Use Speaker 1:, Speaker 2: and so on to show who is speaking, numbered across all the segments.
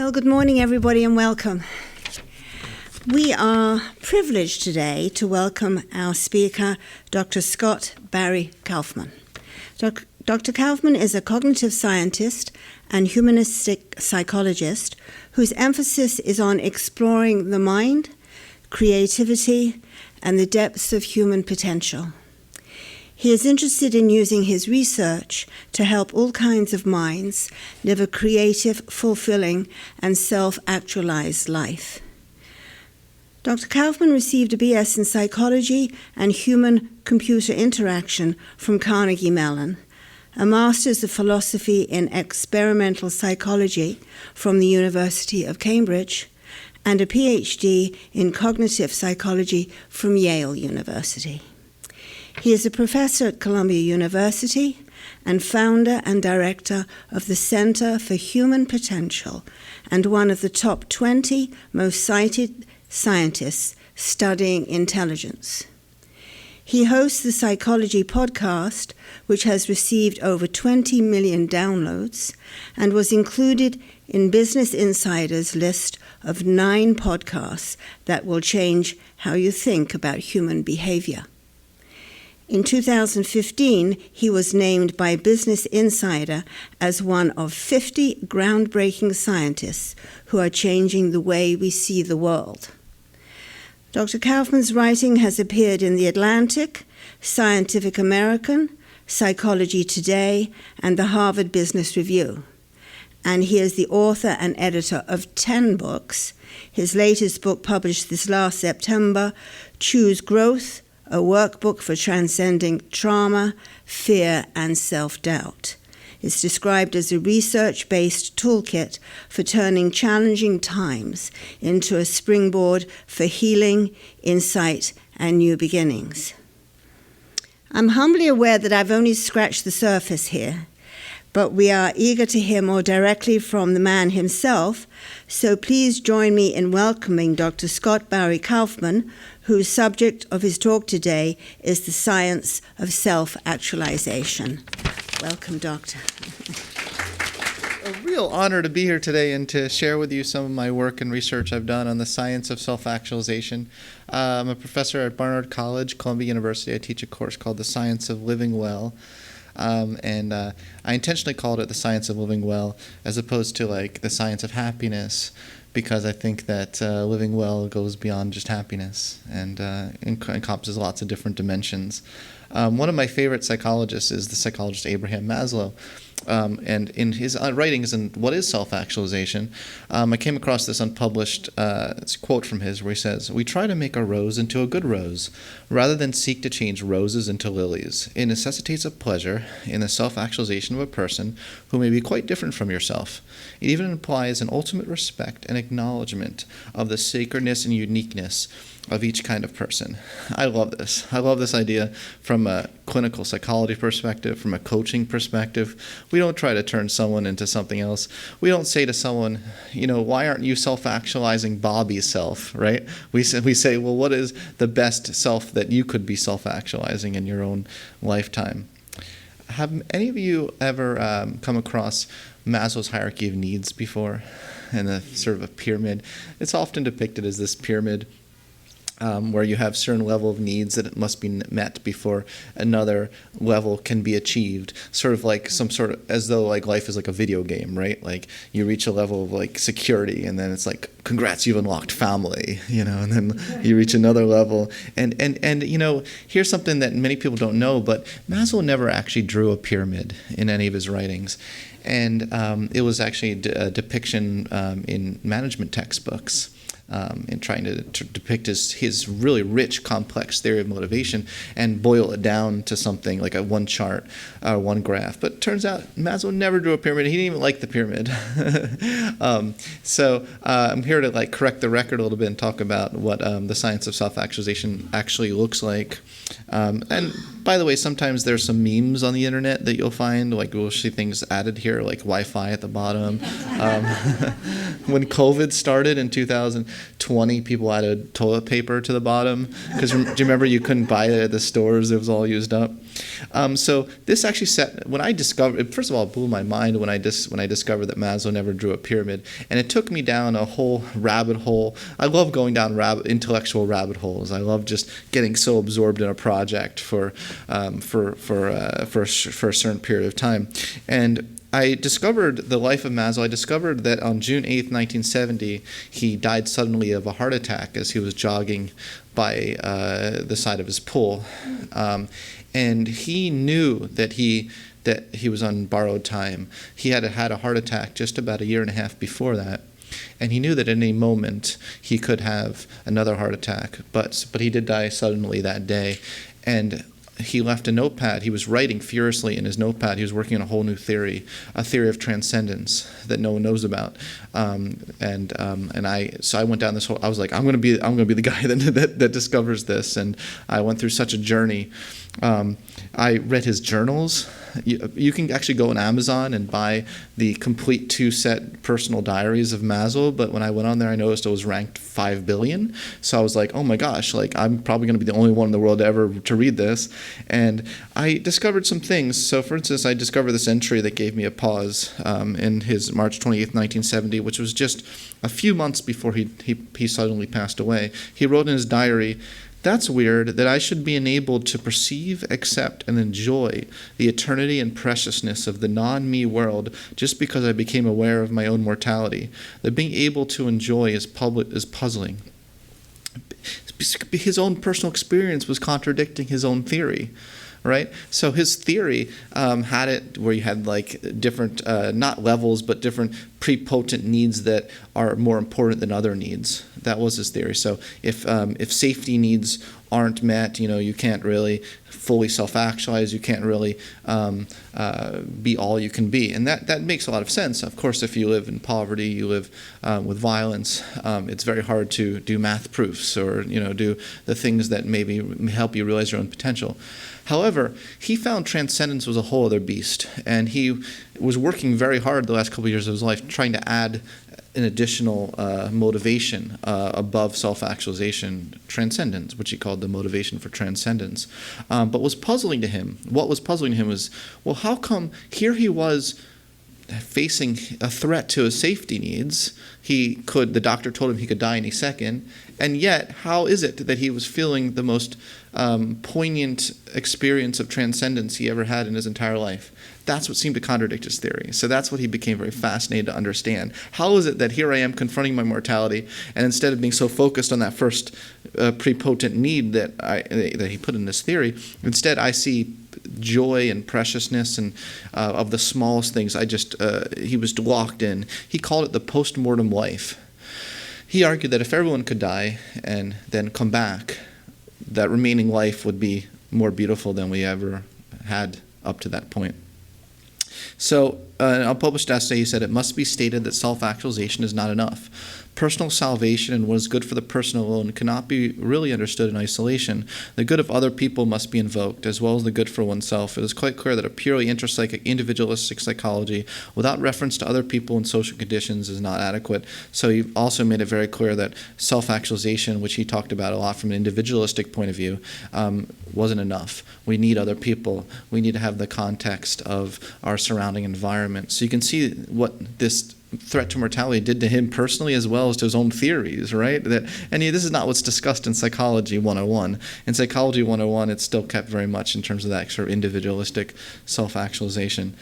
Speaker 1: Well, good morning, everybody, and welcome. We are privileged today to welcome our speaker, Dr. Scott Barry Kaufman. Dr. Kaufman is a cognitive scientist and humanistic psychologist whose emphasis is on exploring the mind, creativity, and the depths of human potential. He is interested in using his research to help all kinds of minds live a creative, fulfilling, and self-actualized life. Dr. Kaufman received a BS in psychology and human-computer interaction from Carnegie Mellon, a master's of philosophy in experimental psychology from the University of Cambridge, and a Ph.D. in cognitive psychology from Yale University. He is a professor at Columbia University and founder and director of the Center for Human Potential and one of the top 20 most cited scientists studying intelligence. He hosts the Psychology Podcast, which has received over 20 million downloads and was included in Business Insider's list of 9 podcasts that will change how you think about human behavior. In 2015, he was named by Business Insider as one of 50 groundbreaking scientists who are changing the way we see the world. Dr. Kaufman's writing has appeared in The Atlantic, Scientific American, Psychology Today, and the Harvard Business Review. And he is the author and editor of 10 books. His latest book, published this last September, Choose Growth, a workbook for transcending trauma, fear, and self-doubt. It's described as a research-based toolkit for turning challenging times into a springboard for healing, insight, and new beginnings. I'm humbly aware that I've only scratched the surface here, but we are eager to hear more directly from the man himself, so please join me in welcoming Dr. Scott Barry Kaufman, whose subject of his talk today is the science of self-actualization. Welcome, Doctor.
Speaker 2: A real honor to be here today and to share with you some of my work and research I've done on the science of self-actualization. I'm a professor at Barnard College, Columbia University. I teach a course called The Science of Living Well. I intentionally called it The Science of Living Well as opposed to like the science of happiness, because I think that living well goes beyond just happiness and encompasses lots of different dimensions. One of my favorite psychologists is the psychologist Abraham Maslow. And in his writings on what is self-actualization, I came across this unpublished quote from his where he says, "We try to make a rose into a good rose, rather than seek to change roses into lilies. It necessitates a pleasure in the self-actualization of a person who may be quite different from yourself. It even implies an ultimate respect and acknowledgement of the sacredness and uniqueness of each kind of person." I love this. I love this idea from a clinical psychology perspective, from a coaching perspective. We don't try to turn someone into something else. We don't say to someone, why aren't you self-actualizing Bobby's self, right? We say, well, what is the best self that you could be self-actualizing in your own lifetime? Have any of you ever come across Maslow's hierarchy of needs before? And a sort of a pyramid. It's often depicted as this pyramid where you have certain level of needs that must be met before another level can be achieved. Sort of like as though like life is like a video game, right? Like you reach a level of like security, and then it's like, congrats, you've unlocked family, and then you reach another level. And here's something that many people don't know, but Maslow never actually drew a pyramid in any of his writings. And it was actually a depiction in management textbooks. In trying to depict his really rich, complex theory of motivation and boil it down to something like a one chart or one graph. But it turns out Maslow never drew a pyramid. He didn't even like the pyramid. So I'm here to correct the record a little bit and talk about what the science of self-actualization actually looks like. And by the way, sometimes there's some memes on the internet that you'll find, we'll see things added here, like Wi-Fi at the bottom. When COVID started in 2020, people added toilet paper to the bottom because do you remember you couldn't buy it at the stores? It was all used up. So this actually when I discovered, first of all, it blew my mind when I discovered that Maslow never drew a pyramid, and it took me down a whole rabbit hole. I love going down intellectual rabbit holes. I love just getting so absorbed in a project for a certain period of time, and I discovered the life of Maslow. I discovered that on June 8th, 1970, he died suddenly of a heart attack as he was jogging by the side of his pool. And he knew that he was on borrowed time. He had a heart attack just about a year and a half before that. And he knew that at any moment he could have another heart attack. But he did die suddenly that day. And he left a notepad. He was writing furiously in his notepad. He was working on a whole new theory, a theory of transcendence that no one knows about. So I went down this whole. I was like, I'm going to be the guy that discovers this. And I went through such a journey. I read his journals. You can actually go on Amazon and buy the complete 2-set personal diaries of Maslow, but when I went on there, I noticed it was ranked 5 billion. So I was like, oh my gosh, like I'm probably going to be the only one in the world ever to read this. And I discovered some things. So for instance, I discovered this entry that gave me a pause in his March 28th, 1970, which was just a few months before he suddenly passed away. He wrote in his diary, "That's weird that I should be enabled to perceive, accept, and enjoy the eternity and preciousness of the non-me world just because I became aware of my own mortality. That being able to enjoy is puzzling." His own personal experience was contradicting his own theory. Right? So his theory had it where you had like different, not levels, but different prepotent needs that are more important than other needs. That was his theory. So if safety needs aren't met, you can't really fully self-actualize. You can't really be all you can be. And that makes a lot of sense. Of course, if you live in poverty, you live with violence, it's very hard to do math proofs or do the things that maybe help you realize your own potential. However, he found transcendence was a whole other beast, and he was working very hard the last couple of years of his life trying to add an additional motivation above self-actualization, transcendence, which he called the motivation for transcendence. But what was puzzling to him was, well, how come here he was facing a threat to his safety needs? The doctor told him he could die any second, and yet how is it that he was feeling the most poignant experience of transcendence he ever had in his entire life? That's what seemed to contradict his theory. So that's what he became very fascinated to understand. How is it that here I am confronting my mortality, and instead of being so focused on that first prepotent need that he put in his theory, instead I see joy and preciousness and of the smallest things. He was locked in. He called it the post-mortem life. He argued that if everyone could die and then come back, that remaining life would be more beautiful than we ever had up to that point. So in a published essay, he said, "It must be stated that self-actualization is not enough. Personal salvation and what is good for the person alone cannot be really understood in isolation. The good of other people must be invoked, as well as the good for oneself. It is quite clear that a purely intrapsychic, individualistic psychology without reference to other people and social conditions is not adequate." So he also made it very clear that self-actualization, which he talked about a lot from an individualistic point of view, wasn't enough. We need other people. We need to have the context of our surrounding environment. So you can see what this threat to mortality did to him personally as well as to his own theories, right? And this is not what's discussed in Psychology 101. In Psychology 101, it's still kept very much in terms of that sort of individualistic self-actualization.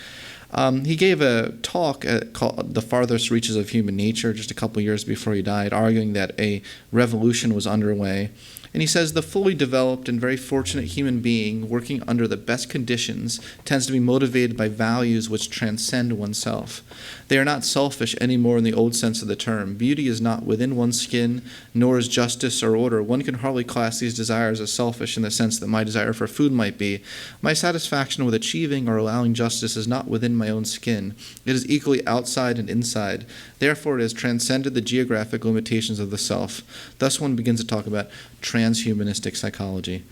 Speaker 2: He gave a talk called The Farthest Reaches of Human Nature just a couple years before he died, arguing that a revolution was underway. And he says, "The fully developed and very fortunate human being working under the best conditions tends to be motivated by values which transcend oneself. They are not selfish anymore in the old sense of the term. Beauty is not within one's skin, nor is justice or order. One can hardly class these desires as selfish in the sense that my desire for food might be. My satisfaction with achieving or allowing justice is not within my own skin. It is equally outside and inside. Therefore, it has transcended the geographic limitations of the self." Thus one begins to talk about transhumanistic psychology.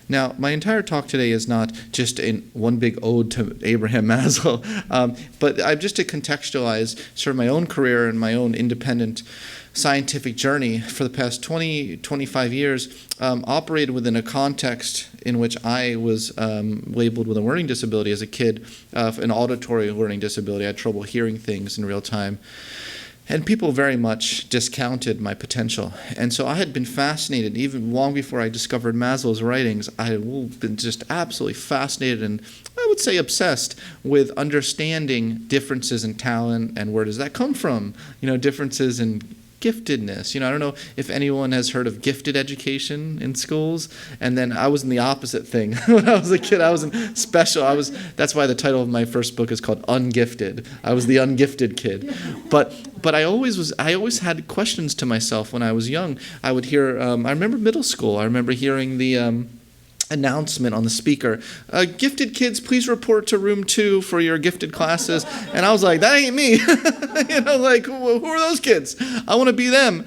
Speaker 2: Now, my entire talk today is not just in one big ode to Abraham Maslow, but just to contextualize sort of my own career and my own independent scientific journey for the past 20, 25 years, operated within a context in which I was labeled with a learning disability as a kid, an auditory learning disability. I had trouble hearing things in real time. And people very much discounted my potential. And so I had been fascinated, even long before I discovered Maslow's writings, I had been just absolutely fascinated and I would say obsessed with understanding differences in talent and where does that come from? Differences in giftedness. I don't know if anyone has heard of gifted education in schools. And then I was in the opposite thing. When I was a kid, I was in special. That's why the title of my first book is called Ungifted. I was the ungifted kid. But I always had questions to myself when I was young. I would hear, I remember middle school, I remember hearing the announcement on the speaker, gifted kids, please report to room 2 for your gifted classes. And I was like, that ain't me. Who are those kids? I want to be them.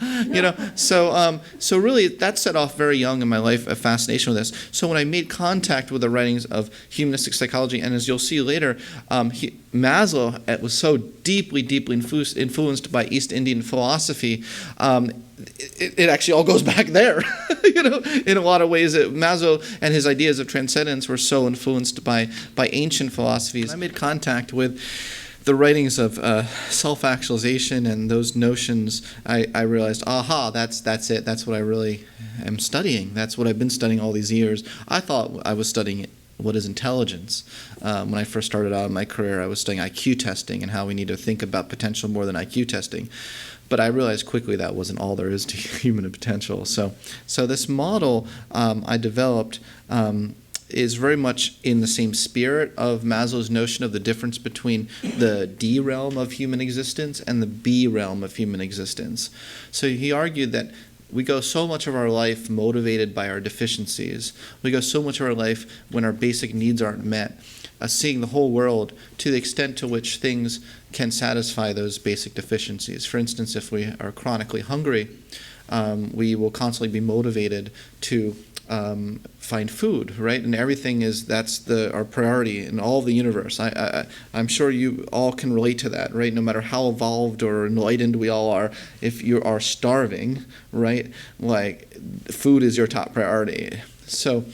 Speaker 2: So really that set off very young in my life a fascination with this. So when I made contact with the writings of humanistic psychology, and as you'll see later, Maslow was so deeply influenced by East Indian philosophy. It actually all goes back there. In a lot of ways, Maslow and his ideas of transcendence were so influenced by ancient philosophies. I made contact with the writings of self-actualization and those notions. I realized, that's it. That's what I really am studying. That's what I've been studying all these years. I thought I was studying what is intelligence. When I first started out in my career, I was studying IQ testing and how we need to think about potential more than IQ testing. But I realized quickly that wasn't all there is to human potential. So this model I developed is very much in the same spirit of Maslow's notion of the difference between the D realm of human existence and the B realm of human existence. So he argued that we go so much of our life motivated by our deficiencies. We go so much of our life when our basic needs aren't met, seeing the whole world to the extent to which things can satisfy those basic deficiencies. For instance, if we are chronically hungry, we will constantly be motivated to find food, right? And everything that's our priority in all of the universe. I'm sure you all can relate to that, right? No matter how evolved or enlightened we all are, if you are starving, right? Food is your top priority. So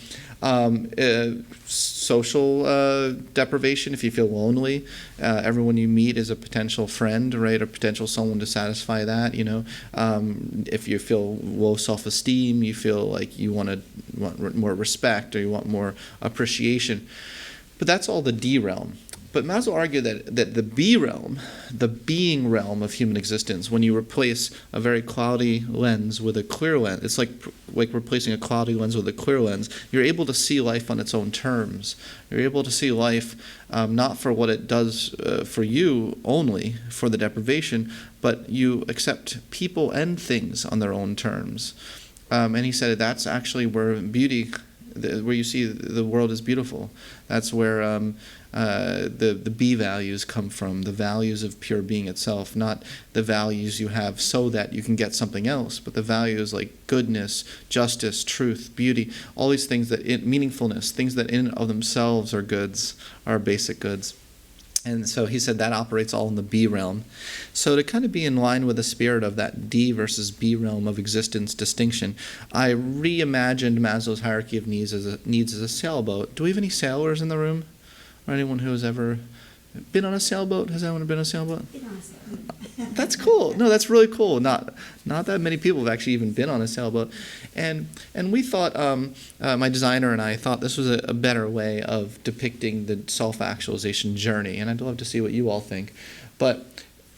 Speaker 2: social deprivation, if you feel lonely, everyone you meet is a potential friend, right, or potential someone to satisfy that. If you feel low self-esteem, you feel like you want more respect or you want more appreciation. But that's all the D realm. But Maslow argued that the B realm, the being realm of human existence, when you replace a very cloudy lens with a clear lens, it's like replacing a cloudy lens with a clear lens, you're able to see life on its own terms. You're able to see life not for what it does for you only, for the deprivation, but you accept people and things on their own terms. And he said that's actually where beauty, where you see the world is beautiful. That's where the B values come from, the values of pure being itself, not the values you have so that you can get something else, but the values like goodness, justice, truth, beauty, all these things meaningfulness, things that in and of themselves are goods, are basic goods. And so he said that operates all in the B realm. So to kind of be in line with the spirit of that D versus B realm of existence distinction, I reimagined Maslow's hierarchy of needs as a sailboat. Do we have any sailors in the room? Or anyone who has ever been on a sailboat? Has anyone been on a sailboat?
Speaker 1: Been on a sailboat.
Speaker 2: That's cool. No, that's really cool. Not that many people have actually even been on a sailboat. And we thought, my designer and I thought this was a better way of depicting the self-actualization journey. And I'd love to see what you all think. But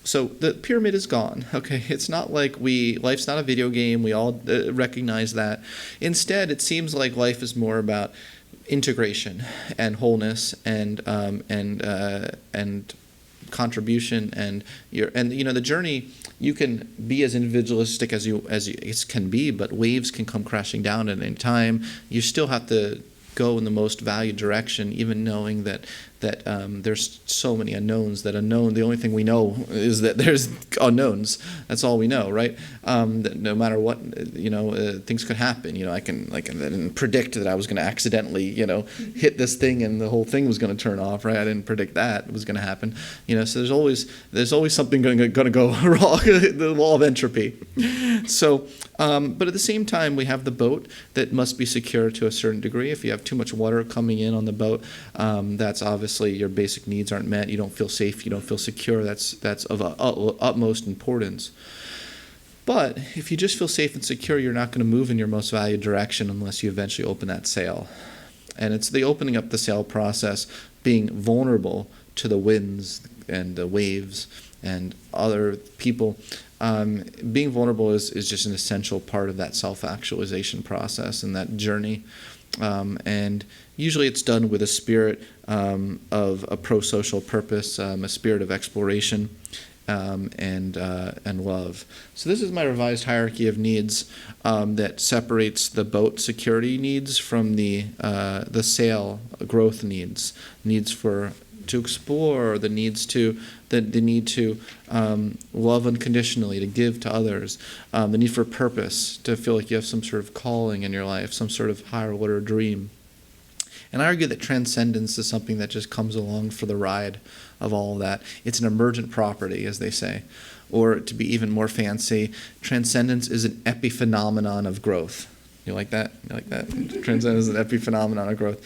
Speaker 2: so the pyramid is gone. Okay, it's not like life's not a video game. We all recognize that. Instead, it seems like life is more about integration and wholeness and contribution and the journey. You can be as individualistic as it can be, but waves can come crashing down at any time. You still have to go in the most valued direction, even knowing that that there's so many unknowns, that the only thing we know is that there's unknowns. That's all we know, right? That no matter what, things could happen. I didn't predict that I was going to accidentally, hit this thing and the whole thing was going to turn off, right? I didn't predict that was going to happen. So there's always something going to go wrong. The law of entropy. So, but at the same time, we have the boat that must be secure to a certain degree. If you have too much water coming in on the boat, that's obviously your basic needs aren't met. You don't feel safe. You don't feel secure. That's of utmost importance. But if you just feel safe and secure, you're not going to move in your most valued direction unless you eventually open that sail. And it's the opening up the sail process, being vulnerable to the winds and the waves and other people. Being vulnerable is just an essential part of that self-actualization process and that journey. And usually it's done with a spirit of a pro-social purpose, a spirit of exploration, and love. So this is my revised hierarchy of needs that separates the boat security needs from the sail growth needs to explore, the need to love unconditionally, to give to others, the need for purpose, to feel like you have some sort of calling in your life, some sort of higher order dream. And I argue that transcendence is something that just comes along for the ride of all of that. It's an emergent property, as they say. Or to be even more fancy, transcendence is an epiphenomenon of growth. You like that? Transcendence is an epiphenomenon of growth.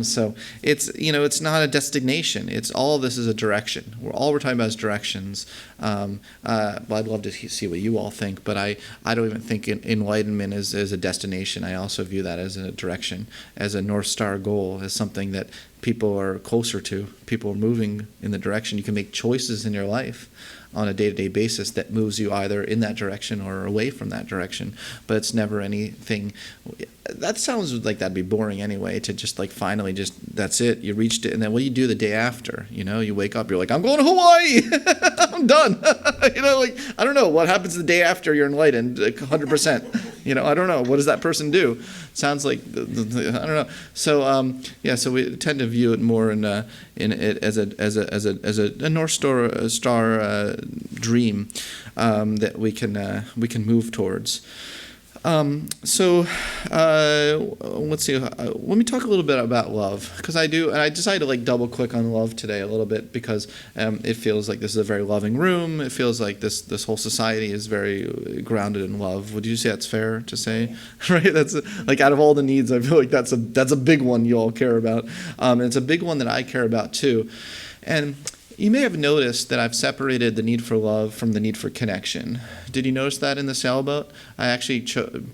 Speaker 2: So it's not a destination. It's all of this is a direction. We're talking about is directions. Well, I'd love to see what you all think, but I don't even think enlightenment is a destination. I also view that as a direction, as a North Star goal, as something that people are closer to. People are moving in the direction. You can make choices in your life on a day-to-day basis that moves you either in that direction or away from that direction. But it's never anything. That sounds like that'd be boring anyway, to just like finally just, that's it, you reached it. And then what do you do the day after? You wake up, you're like, I'm going to Hawaii. I'm done. I don't know. What happens the day after you're enlightened? 100%. I don't know. What does that person do? Sounds like, I don't know. So, so we tend to view it more in it as a North Star dream that we can move towards. Let's see. Let me talk a little bit about love, because I decided to double click on love today a little bit because it feels like this is a very loving room. It feels like this whole society is very grounded in love. Would you say that's fair to say? Right? That's out of all the needs, I feel like that's a big one you all care about. And it's a big one that I care about too. And you may have noticed that I've separated the need for love from the need for connection. Did you notice that in the sailboat? I actually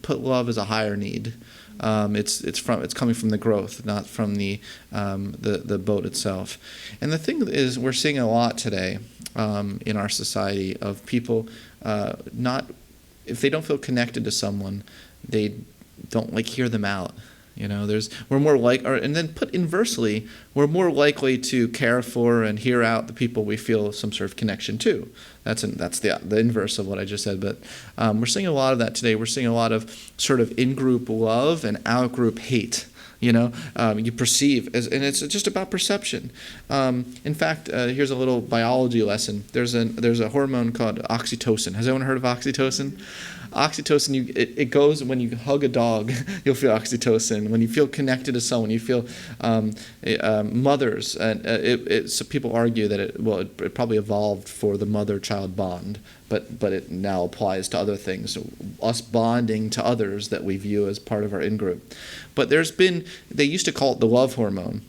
Speaker 2: put love as a higher need. It's coming from the growth, not from the boat itself. And the thing is, we're seeing a lot today in our society of people if they don't feel connected to someone, they don't hear them out. We're more and then put inversely, we're more likely to care for and hear out the people we feel some sort of connection to. That's the inverse of what I just said. But we're seeing a lot of that today. We're seeing a lot of sort of in-group love and out-group hate. You perceive, and it's just about perception. In fact, here's a little biology lesson. There's a hormone called oxytocin. Has anyone heard of oxytocin? Oxytocin, it goes when you hug a dog, you'll feel oxytocin. When you feel connected to someone, you feel mothers. And so people argue that it probably evolved for the mother-child bond, but it now applies to other things. So us bonding to others that we view as part of our in-group. But they used to call it the love hormone,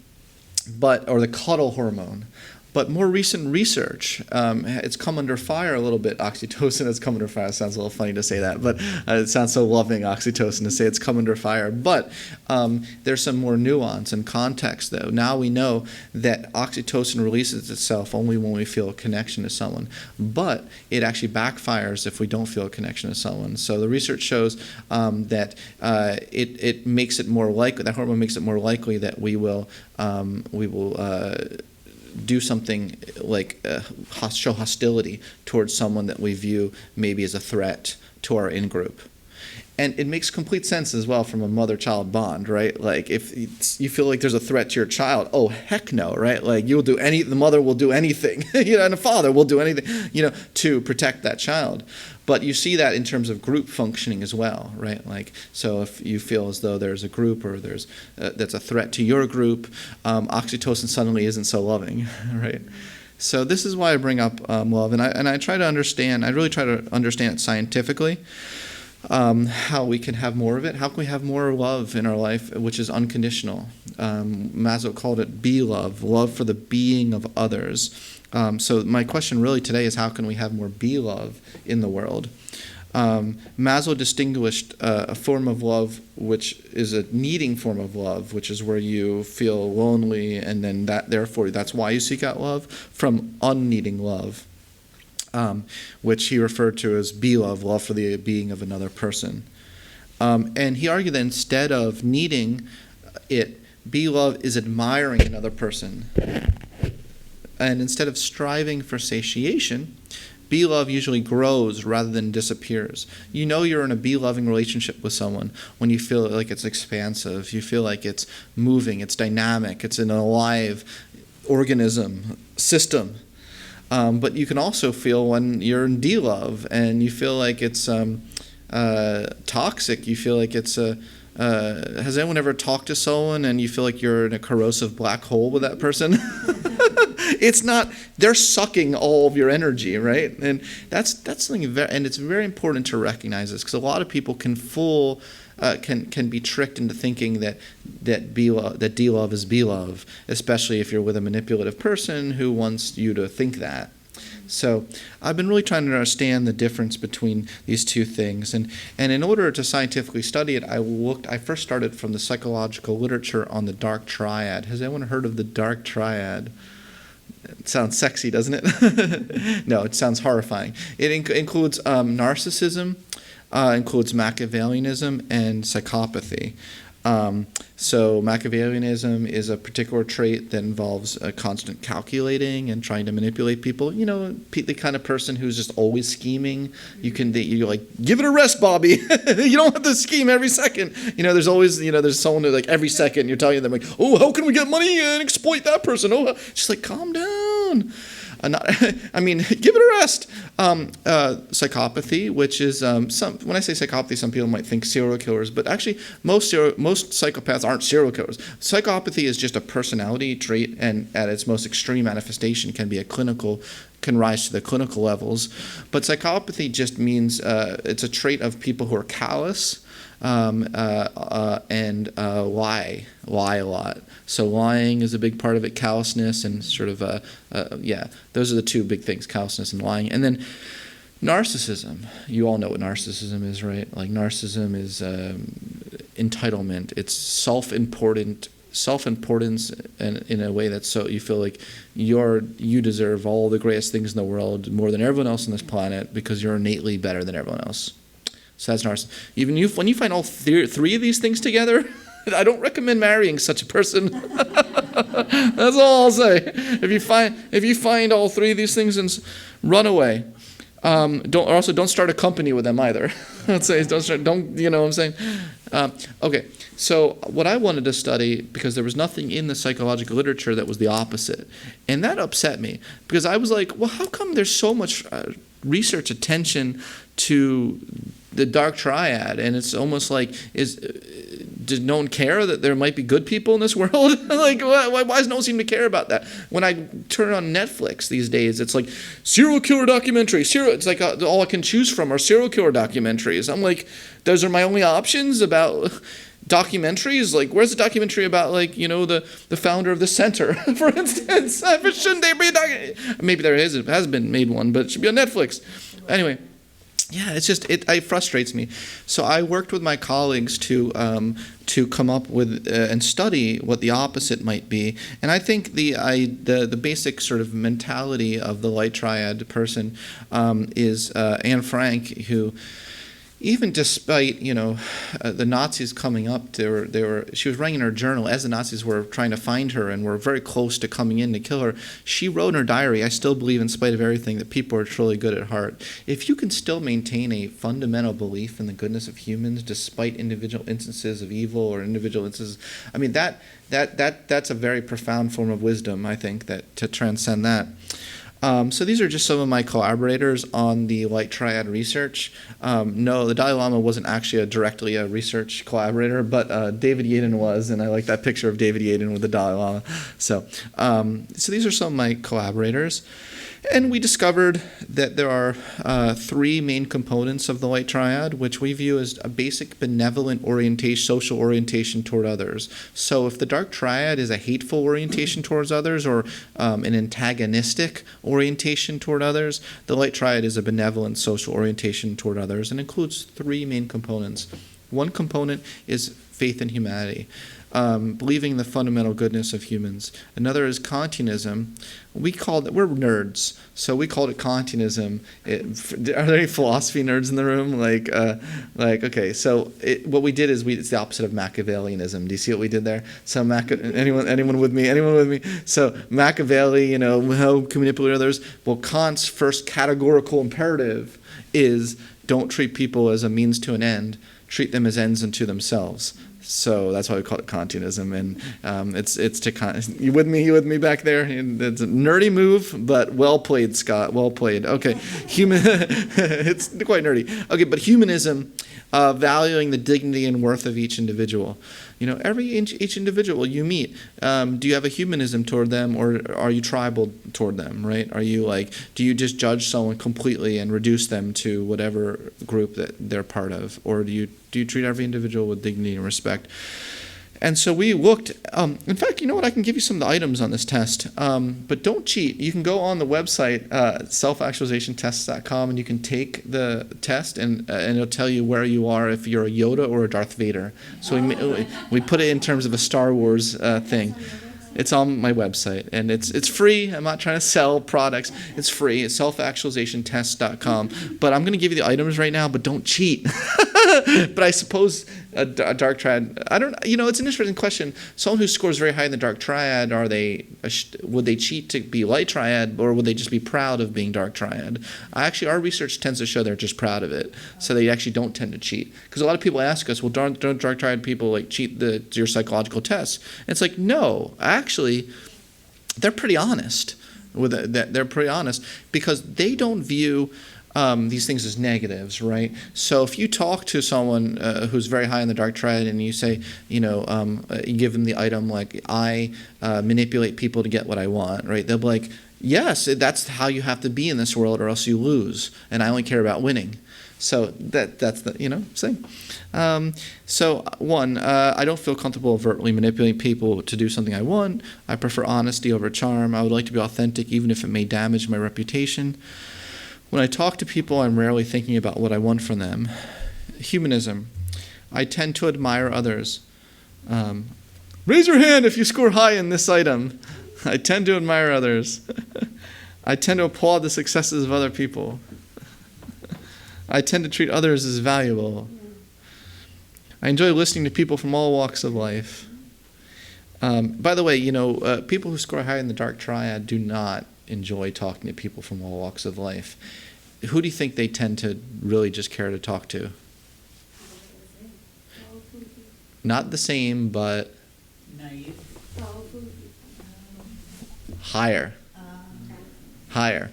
Speaker 2: or the cuddle hormone. But more recent research, it's come under fire a little bit. Oxytocin has come under fire. It sounds a little funny to say that, but it sounds so loving, oxytocin, to say it's come under fire. But there's some more nuance and context, though. Now we know that oxytocin releases itself only when we feel a connection to someone. But it actually backfires if we don't feel a connection to someone. So the research shows that it makes it more likely, that hormone makes it more likely that we will do something like show hostility towards someone that we view maybe as a threat to our in-group. And it makes complete sense as well from a mother-child bond, right? Like if you feel like there's a threat to your child, oh heck no, right? Like the mother will do anything, and the father will do anything, to protect that child. But you see that in terms of group functioning as well, right? Like, so if you feel as though there's a group or that's a threat to your group, oxytocin suddenly isn't so loving, right? So this is why I bring up love, and I try to understand. I really try to understand it scientifically, how we can have more of it. How can we have more love in our life, which is unconditional? Maslow called it be love for the being of others. So my question really today is how can we have more be love in the world? Maslow distinguished a form of love which is a needing form of love, which is where you feel lonely and then therefore that's why you seek out love, from unneeding love, which he referred to as be love for the being of another person. And he argued that instead of needing it, be love is admiring another person. And instead of striving for satiation, be love usually grows rather than disappears. You're in a be loving relationship with someone when you feel like it's expansive, you feel like it's moving, it's dynamic, it's an alive organism, system. But you can also feel when you're in de-love and you feel like it's toxic, you feel like it's has anyone ever talked to someone and you feel like you're in a corrosive black hole with that person? It's not, they're sucking all of your energy, right? And that's something and it's very important to recognize this, because a lot of people can be tricked into thinking that de-love is be-love, especially if you're with a manipulative person who wants you to think that. So I've been really trying to understand the difference between these two things. And in order to scientifically study it, I first started from the psychological literature on the dark triad. Has anyone heard of the dark triad? It sounds sexy, doesn't it? No, it sounds horrifying. It includes narcissism, includes Machiavellianism, and psychopathy. So Machiavellianism is a particular trait that involves constant calculating and trying to manipulate people. The kind of person who's just always scheming. You're like, give it a rest, Bobby. You don't have to scheme every second. There's always, there's someone who, like, every second you're telling them, like, oh, how can we get money and exploit that person? Oh, just like, calm down. Give it a rest. Psychopathy, which is when I say psychopathy, some people might think serial killers, but actually most psychopaths aren't serial killers. Psychopathy is just a personality trait, and at its most extreme manifestation can rise to the clinical levels. But psychopathy just means it's a trait of people who are callous and lie a lot. So lying is a big part of it, callousness, and sort of, those are the two big things, callousness and lying. And then narcissism. You all know what narcissism is, right? Like, narcissism is entitlement. It's self-importance in a way that's so you feel like you deserve all the greatest things in the world more than everyone else on this planet because you're innately better than everyone else. So that's narcissism. When you find all three of these things together, I don't recommend marrying such a person. That's all I'll say. If you find all three of these things, and run away. Don't start a company with them either. Let's say don't you know what I'm saying? Okay. So what I wanted to study, because there was nothing in the psychological literature that was the opposite, and that upset me, because I was like, well, how come there's so much research attention to the dark triad, and it's almost like did no one care that there might be good people in this world? Like, why does no one seem to care about that? When I turn on Netflix these days, it's like serial killer documentary. It's like all I can choose from are serial killer documentaries. I'm like, those are my only options about documentaries. Like, where's the documentary about, like, the founder of the center, for instance? Shouldn't there be a documentary? Maybe there is. It has been made one, but it should be on Netflix. Anyway. Yeah, it frustrates me. So I worked with my colleagues to come up with and study what the opposite might be. And I think the basic sort of mentality of the light triad person is Anne Frank, who even despite, the Nazis coming up, she was writing in her journal as the Nazis were trying to find her and were very close to coming in to kill her. She wrote in her diary, "I still believe in spite of everything that people are truly good at heart." If you can still maintain a fundamental belief in the goodness of humans despite individual instances of evil or individual instances, I mean, that's a very profound form of wisdom, I think, that to transcend that. So these are just some of my collaborators on the light triad research. No, the Dalai Lama wasn't actually directly a research collaborator, but David Yaden was, and I like that picture of David Yaden with the Dalai Lama. So these are some of my collaborators. And we discovered that there are three main components of the light triad, which we view as a basic benevolent orientation, social orientation toward others. So if the dark triad is a hateful orientation towards others or an antagonistic orientation toward others, the light triad is a benevolent social orientation toward others and includes three main components. One component is faith in humanity. Believing in the fundamental goodness of humans. Another is Kantianism. We're nerds, so we called it Kantianism. Are there any philosophy nerds in the room? Okay, so what we did is it's the opposite of Machiavellianism. Do you see what we did there? So anyone with me? Anyone with me? So Machiavelli, how can we manipulate others? Well, Kant's first categorical imperative is don't treat people as a means to an end. Treat them as ends unto themselves. So that's why we call it Kantianism, and it's to you with me back there? It's a nerdy move, but well played, Scott. Well played. Okay, it's quite nerdy. Okay, but humanism, valuing the dignity and worth of each individual. Each individual you meet, do you have a humanism toward them, or are you tribal toward them? Right? Are you do you just judge someone completely and reduce them to whatever group that they're part of, or do you treat every individual with dignity and respect? And so we looked, in fact, you know what, I can give you some of the items on this test, but don't cheat. You can go on the website, self-actualizationtests.com, and you can take the test, and it'll tell you where you are, if you're a Yoda or a Darth Vader. So we put it in terms of a Star Wars thing. It's on my website, and it's free. I'm not trying to sell products. It's free. It's self-actualizationtests.com. But I'm going to give you the items right now, but don't cheat. But I suppose a dark triad, I don't, it's an interesting question. Someone who scores very high in the dark triad, would they cheat to be light triad, or would they just be proud of being dark triad? Actually, our research tends to show they're just proud of it. So they actually don't tend to cheat. Because a lot of people ask us, well, don't dark triad people cheat your psychological tests? And it's no, actually, they're pretty honest with it. They're pretty honest because they don't view these things as negatives, right? So if you talk to someone who's very high in the dark triad and you say, you give them the item I manipulate people to get what I want, right? They'll be like, yes, that's how you have to be in this world or else you lose, and I only care about winning. So that's the thing. So one, I don't feel comfortable overtly manipulating people to do something I want. I prefer honesty over charm. I would like to be authentic even if it may damage my reputation. When I talk to people, I'm rarely thinking about what I want from them. Humanism. I tend to admire others. Raise your hand if you score high in this item. I tend to admire others. I tend to applaud the successes of other people. I tend to treat others as valuable. I enjoy listening to people from all walks of life. By the way, people who score high in the dark triad do not enjoy talking to people from all walks of life. Who do you think they tend to really just care to talk to? Not the same, but higher. Higher.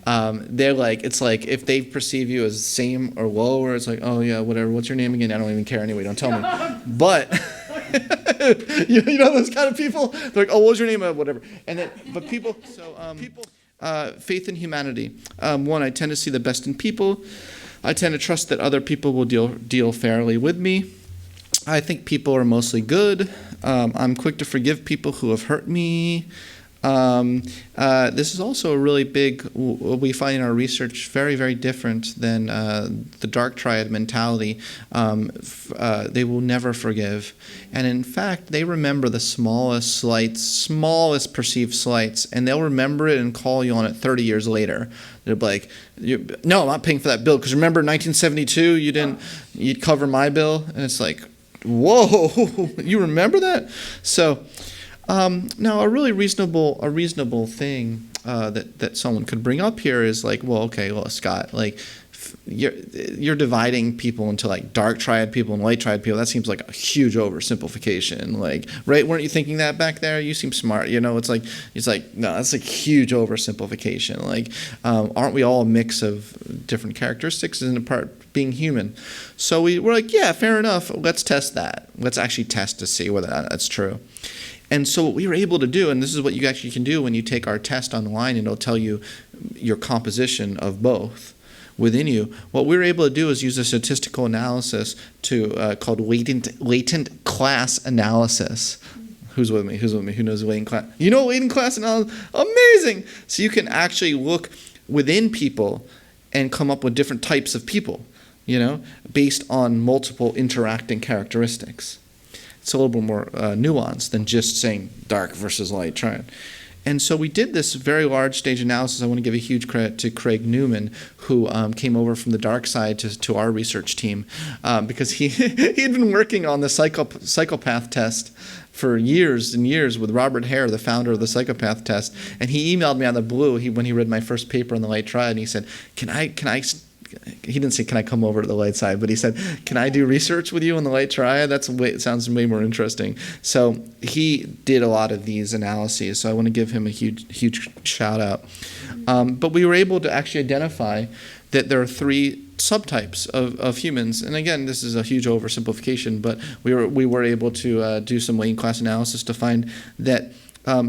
Speaker 2: They're it's if they perceive you as same or lower, it's oh yeah, whatever, what's your name again? I don't even care anyway, don't tell me. But those kind of people, they're oh, what was your name? Whatever. And then, but people, faith in humanity. One, I tend to see the best in people. I tend to trust that other people will deal fairly with me. I think people are mostly good. I'm quick to forgive people who have hurt me. This is also a really big, what we find in our research, very, very different than the dark triad mentality. They will never forgive. And in fact, they remember the smallest slights, smallest perceived slights, and they'll remember it and call you on it 30 years later. They're like, no, I'm not paying for that bill, because remember 1972, you'd cover my bill? And it's like, whoa, you remember that? So, now, a really reasonable thing that someone could bring up here is like, well, Scott, like you're dividing people into like dark triad people and light triad people. That seems like a huge oversimplification. Like, right? Weren't you thinking that back there? You seem smart. It's like no, that's like huge oversimplification. Like, aren't we all a mix of different characteristics and in part being human? So we're like, yeah, fair enough. Let's test that. Let's actually test to see whether that's true. And so what we were able to do, and this is what you actually can do when you take our test online, and it'll tell you your composition of both within you. What we were able to do is use a statistical analysis called latent class analysis. Who's with me? Who knows latent class? You know latent class analysis? Amazing! So you can actually look within people and come up with different types of people, based on multiple interacting characteristics. It's a little bit more nuanced than just saying dark versus light triad. And so we did this very large stage analysis. I want to give a huge credit to Craig Newman, who came over from the dark side to our research team, because he had been working on the psychopath test for years and years with Robert Hare, the founder of the psychopath test. And he emailed me out of the blue when he read my first paper on the light triad, and he said, he didn't say, can I come over to the light side, but he said, can I do research with you on the light triad? It sounds way more interesting. So he did a lot of these analyses, so I want to give him a huge shout out. But we were able to actually identify that there are 3 subtypes of humans. And again, this is a huge oversimplification, but we were able to do some latent class analysis to find that,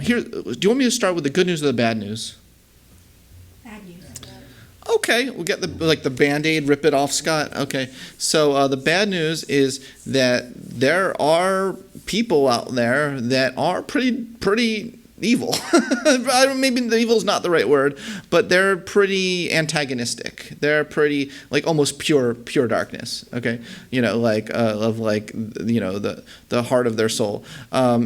Speaker 2: here, do you want me to start with the good news or the bad news? Okay, we'll get the Band-Aid, rip it off, Scott. Okay, so the bad news is that there are people out there that are pretty evil. Maybe the evil is not the right word, but they're pretty antagonistic. They're pretty like almost pure darkness. Okay, the heart of their soul. But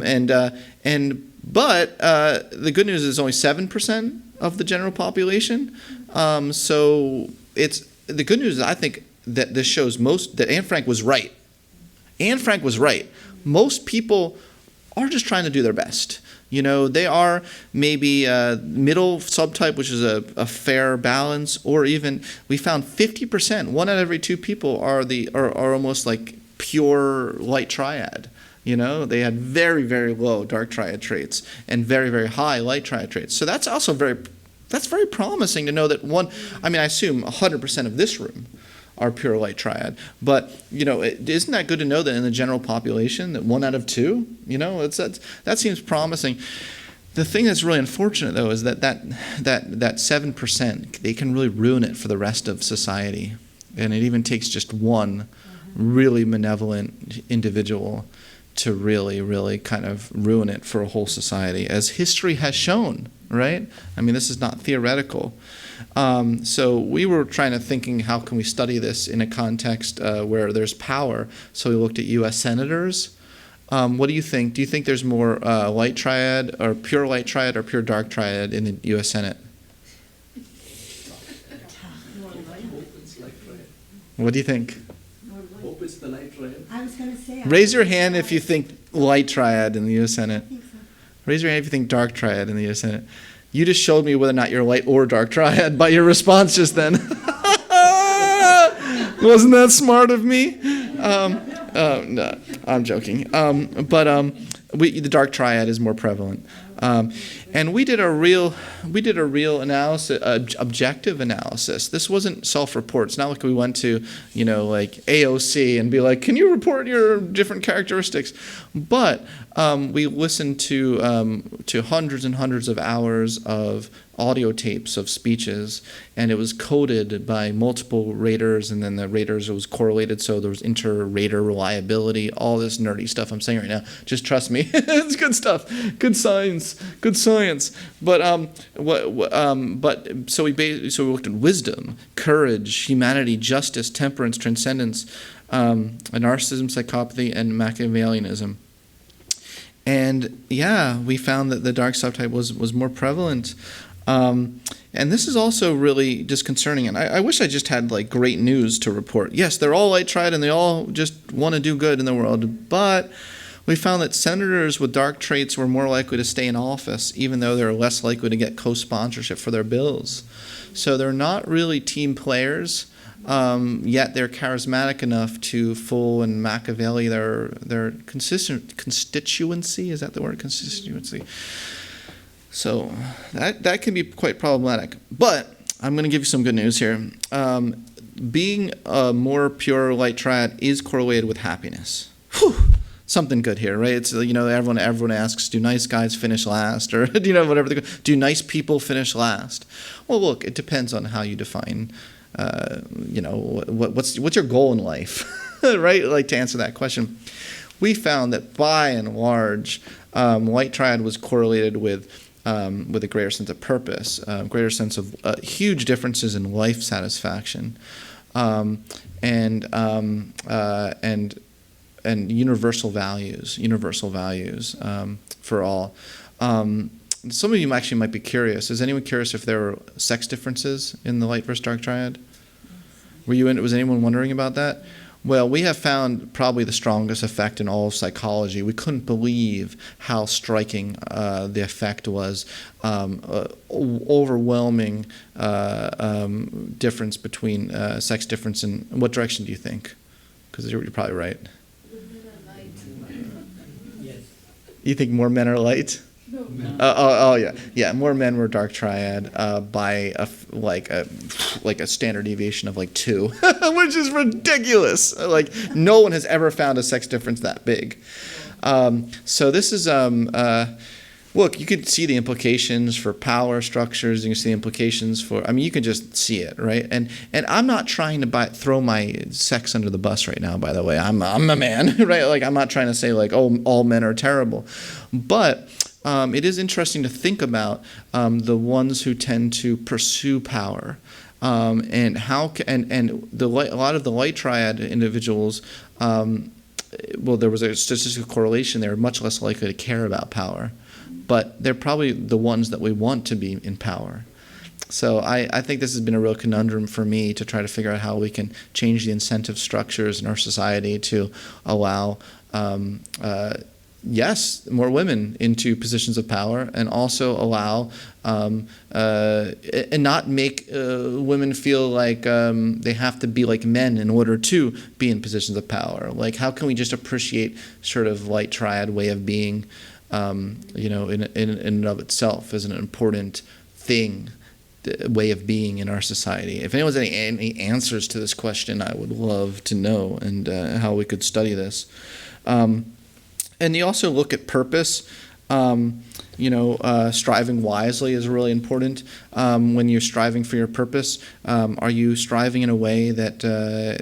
Speaker 2: the good news is only 7% of the general population. So it's the good news is I think that this shows that Anne Frank was right. Anne Frank was right. Most people are just trying to do their best. They are maybe a middle subtype, which is a fair balance, or even we found 50%, 1 out of every 2 people are almost like pure light triad. They had very, very low dark triad traits and very, very high light triad traits. So that's also very promising to know that I assume 100% of this room are pure light triad. But, isn't that good to know that in the general population that 1 out of 2, that seems promising. The thing that's really unfortunate, though, is that 7%, they can really ruin it for the rest of society. And it even takes just one really malevolent individual to really, really kind of ruin it for a whole society, as history has shown, right? This is not theoretical. So we were thinking, how can we study this in a context where there's power? So we looked at U.S. senators. What do you think? Do you think there's more light triad or pure light triad or pure dark triad in the U.S. Senate? What do you think?
Speaker 3: Hope it's the light triad.
Speaker 1: I was going to say.
Speaker 2: Raise your hand if you think light triad in the U.S. Senate.
Speaker 1: I think so.
Speaker 2: Raise your hand if you think dark triad in the U.S. Senate. You just showed me whether or not you're light or dark triad by your response just then. Wasn't that smart of me? No, I'm joking. The dark triad is more prevalent. And we did a real analysis, objective analysis. This wasn't self-report. It's not like we went to, like AOC and be like, can you report your different characteristics? But we listened to hundreds and hundreds of hours of audio tapes of speeches, and it was coded by multiple raters, and then the raters was correlated, so there was inter-rater reliability, all this nerdy stuff I'm saying right now. Just trust me, it's good stuff, good science. But so we looked at wisdom, courage, humanity, justice, temperance, transcendence, narcissism, psychopathy, and Machiavellianism. And yeah, we found that the dark subtype was more prevalent. And this is also really disconcerting. And I wish I just had like great news to report. Yes, they're all light triad and they all just want to do good in the world. But we found that senators with dark traits were more likely to stay in office, even though they're less likely to get co-sponsorship for their bills. So they're not really team players. Yet they're charismatic enough to fool and Machiavelli their constituency. Is that the word? Constituency. So that can be quite problematic. But I'm going to give you some good news here. Being a more pure light triad is correlated with happiness. Whew. Something good here, right? It's, everyone asks, do nice guys finish last? Or, whatever. Do nice people finish last? Well, look, it depends on how you define what's your goal in life, right? Like, to answer that question, we found that by and large, light triad was correlated with a greater sense of purpose, greater sense of huge differences in life satisfaction, and universal values for all. Some of you actually might be curious. Is anyone curious if there were sex differences in the light versus dark triad? Was anyone wondering about that? Well, we have found probably the strongest effect in all of psychology. We couldn't believe how striking the effect was. Overwhelming difference between sex difference. In what direction do you think? Because you're probably right.
Speaker 3: Yes.
Speaker 2: You think more men are light?
Speaker 3: No.
Speaker 2: Yeah. More men were dark triad by a standard deviation of like 2, which is ridiculous. Like, no one has ever found a sex difference that big. So this is look, you could see the implications for power structures. You can see the implications for. You can just see it, right? And I'm not trying to throw my sex under the bus right now. By the way, I'm a man, right? Like, I'm not trying to say like, oh, all men are terrible, but. It is interesting to think about the ones who tend to pursue power, and how a lot of the light triad individuals. There was a statistical correlation. They're much less likely to care about power, but they're probably the ones that we want to be in power. So I think this has been a real conundrum for me to try to figure out how we can change the incentive structures in our society to allow. Yes, more women into positions of power, and also allow and not make women feel like they have to be like men in order to be in positions of power. Like, how can we just appreciate sort of light triad way of being, in and of itself as an important thing, way of being in our society? If anyone has any answers to this question, I would love to know, and how we could study this. And you also look at purpose. Striving wisely is really important. When you're striving for your purpose, are you striving in a way that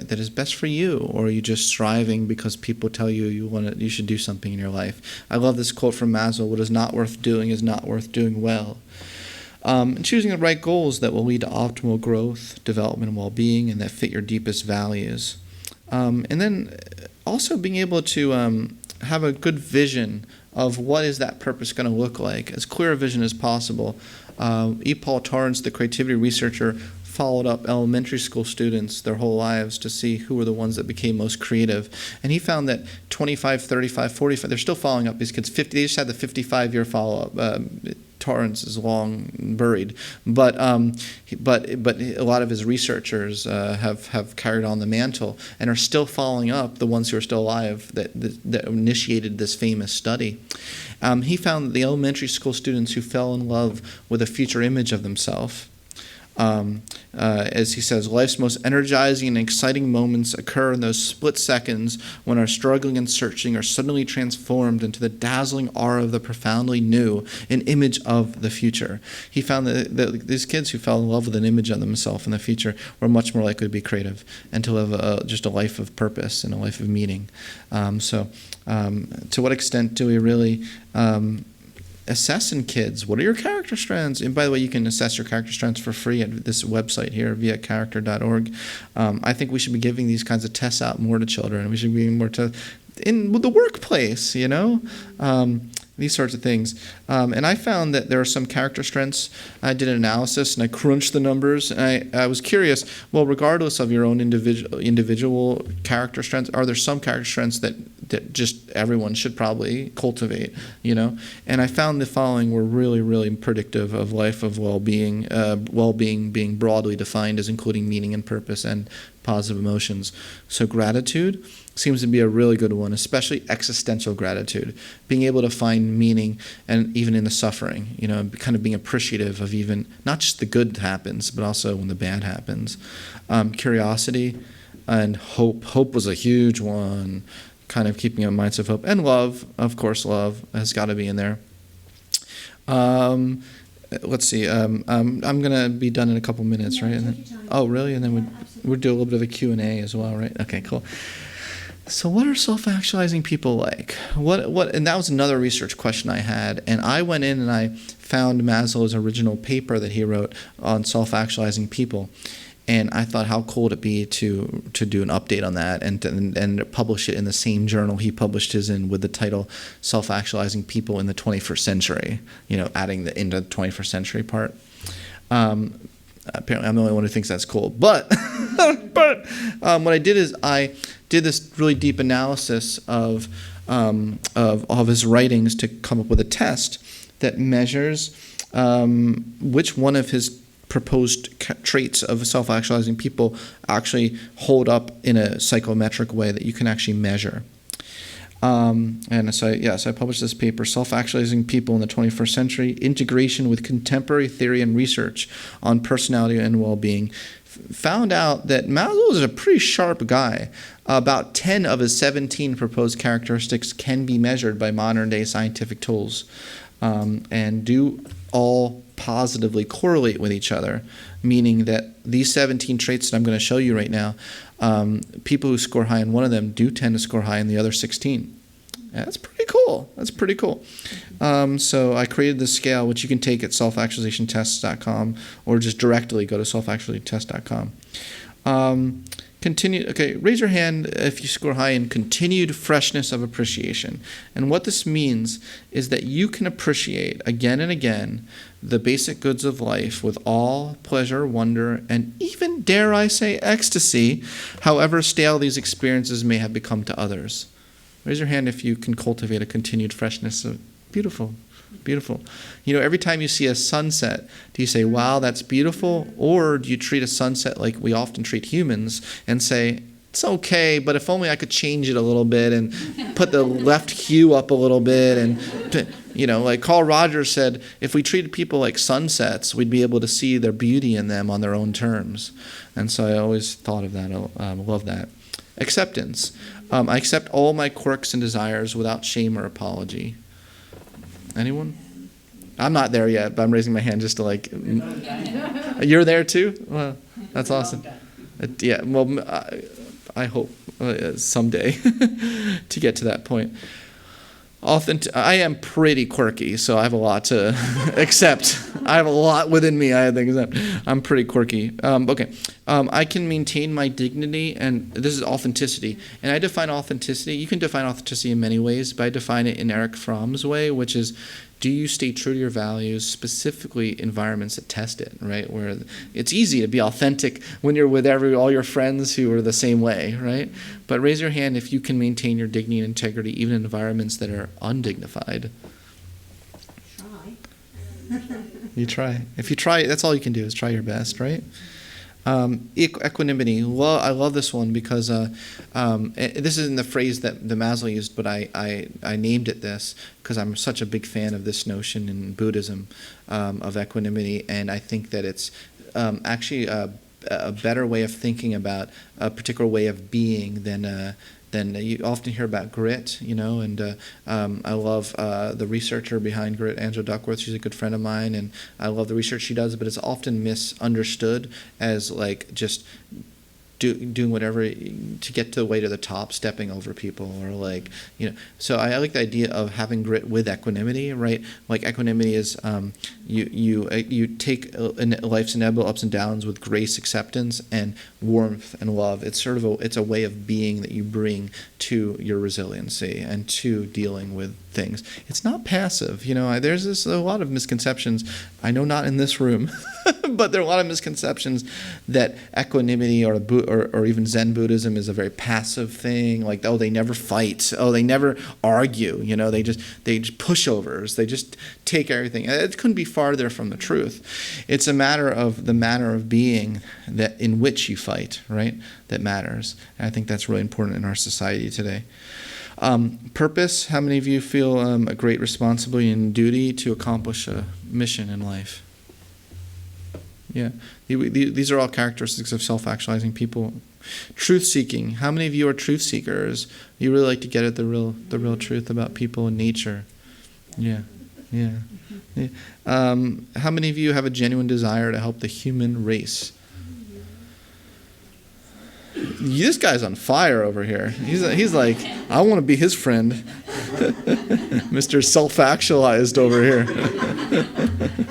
Speaker 2: is best for you, or are you just striving because people tell you you should do something in your life? I love this quote from Maslow: "What is not worth doing is not worth doing well." And choosing the right goals that will lead to optimal growth, development, and well-being, and that fit your deepest values. And then also being able to have a good vision of what is that purpose going to look like, as clear a vision as possible. E. Paul Torrance, the creativity researcher, followed up elementary school students their whole lives to see who were the ones that became most creative. And he found that 25, 35, 45, they're still following up these kids. 50, they just had the 55-year follow-up. Torrance is long buried, but a lot of his researchers have carried on the mantle and are still following up the ones who are still alive that initiated this famous study. He found that the elementary school students who fell in love with a future image of themselves As he says, life's most energizing and exciting moments occur in those split seconds when our struggling and searching are suddenly transformed into the dazzling aura of the profoundly new, an image of the future. He found that these kids who fell in love with an image of themselves in the future were much more likely to be creative and to live just a life of purpose and a life of meaning. To what extent do we really assess in kids? What are your character strengths? And by the way, you can assess your character strengths for free at this website here, viacharacter.org. I think we should be giving these kinds of tests out more to children. We should be giving more tests in the workplace, these sorts of things. And I found that there are some character strengths. I did an analysis and I crunched the numbers. And I was curious, well, regardless of your own individual character strengths, are there some character strengths that just everyone should probably cultivate, And I found the following were really, really predictive of life of well-being, well-being being broadly defined as including meaning and purpose and positive emotions. So gratitude seems to be a really good one, especially existential gratitude, being able to find meaning and even in the suffering, kind of being appreciative of even not just the good that happens, but also when the bad happens. Curiosity and hope. Hope was a huge one, kind of keeping a mindset of hope. And love, of course, love has got to be in there. Let's see. I'm going to be done in a couple minutes, right? And then, oh, really? And then we'll do a little bit of a Q&A as well, right? Okay, cool. So what are self-actualizing people like? What? And that was another research question I had. And I went in and I found Maslow's original paper that he wrote on self-actualizing people. And I thought, how cool would it be to do an update on that and publish it in the same journal he published his in with the title Self-Actualizing People in the 21st Century, adding the into the 21st century part. Apparently I'm the only one who thinks that's cool. But what I did is I did this really deep analysis of his writings to come up with a test that measures which one of his proposed traits of self-actualizing people actually hold up in a psychometric way that you can actually measure. So I published this paper, Self-Actualizing People in the 21st Century, Integration with Contemporary Theory and Research on Personality and Well-Being. Found out that Maslow is a pretty sharp guy. About 10 of his 17 proposed characteristics can be measured by modern-day scientific tools and do all positively correlate with each other, meaning that these 17 traits that I'm going to show you right now, people who score high in one of them do tend to score high in the other 16. That's pretty cool. So I created this scale, which you can take at selfactualizationtests.com or just directly go to selfactualizationtests.com. Raise your hand if you score high in continued freshness of appreciation. And what this means is that you can appreciate again and again the basic goods of life with all pleasure, wonder, and even, dare I say, ecstasy, however stale these experiences may have become to others. Raise your hand if you can cultivate a continued freshness of beautiful. Every time you see a sunset, do you say, wow, that's beautiful? Or do you treat a sunset like we often treat humans and say, it's okay, but if only I could change it a little bit and put the left hue up a little bit. And, like Carl Rogers said, if we treated people like sunsets, we'd be able to see their beauty in them on their own terms. And so I always thought of that. I love that. Acceptance. I accept all my quirks and desires without shame or apology. Anyone? I'm not there yet, but I'm raising my hand just to You're there too? Well, that's awesome. I hope someday to get to that point. I am pretty quirky, so I have a lot to accept. I have a lot within me I think I'm pretty quirky. I can maintain my dignity, and this is authenticity. And I define authenticity. You can define authenticity in many ways, but I define it in Erich Fromm's way, which is, do you stay true to your values, specifically environments that test it, right? Where it's easy to be authentic when you're with all your friends who are the same way, right? But raise your hand if you can maintain your dignity and integrity even in environments that are undignified. You try. If you try, that's all you can do is try your best, right? Equanimity. I love this one because this isn't the phrase that the Maslow used, but I named it this because I'm such a big fan of this notion in Buddhism of equanimity, and I think that it's actually a better way of thinking about a particular way of being than you often hear about grit, and I love the researcher behind grit, Angela Duckworth. She's a good friend of mine, and I love the research she does, but it's often misunderstood as like just doing whatever to get to the way to the top, stepping over people, or like, So I like the idea of having grit with equanimity, right? Like equanimity is you take life's inevitable ups and downs with grace, acceptance, and warmth and love. It's sort of it's a way of being that you bring to your resiliency and to dealing with things. It's not passive, There's a lot of misconceptions. I know not in this room, but there are a lot of misconceptions that equanimity or even Zen Buddhism is a very passive thing. Like, they never fight. They never argue. They just pushovers. They just take everything. It couldn't be farther from the truth. It's a matter of the manner of being that in which you fight, right? That matters. And I think that's really important in our society today. Purpose. How many of you feel a great responsibility and duty to accomplish a mission in life? Yeah. These are all characteristics of self-actualizing people. Truth-seeking. How many of you are truth seekers? You really like to get at the real truth about people and nature. Yeah. How many of you have a genuine desire to help the human race? This guy's on fire over here. He's like, I want to be his friend. Mr. Self-Actualized over here.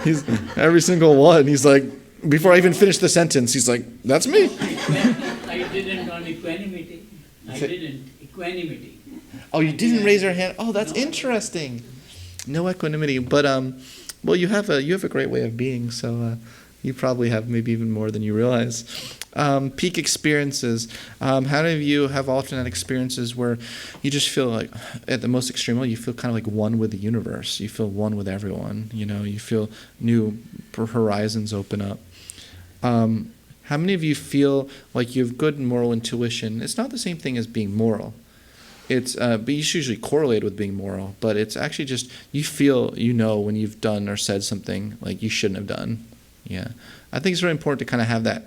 Speaker 2: He's every single one. He's like, before I even finish the sentence, he's like, that's me.
Speaker 3: I didn't on equanimity. Equanimity.
Speaker 2: Oh, you didn't raise your hand? Oh, that's interesting. No equanimity. But, well, you have a great way of being, so you probably have maybe even more than you realize. Peak experiences. How many of you have often had experiences where you just feel like, at the most extreme level, you feel kind of like one with the universe. You feel one with everyone. You feel new horizons open up. How many of you feel like you have good moral intuition? It's not the same thing as being moral. It's but it's usually correlated with being moral. But it's actually just you feel when you've done or said something like you shouldn't have done. Yeah, I think it's really important to kind of have that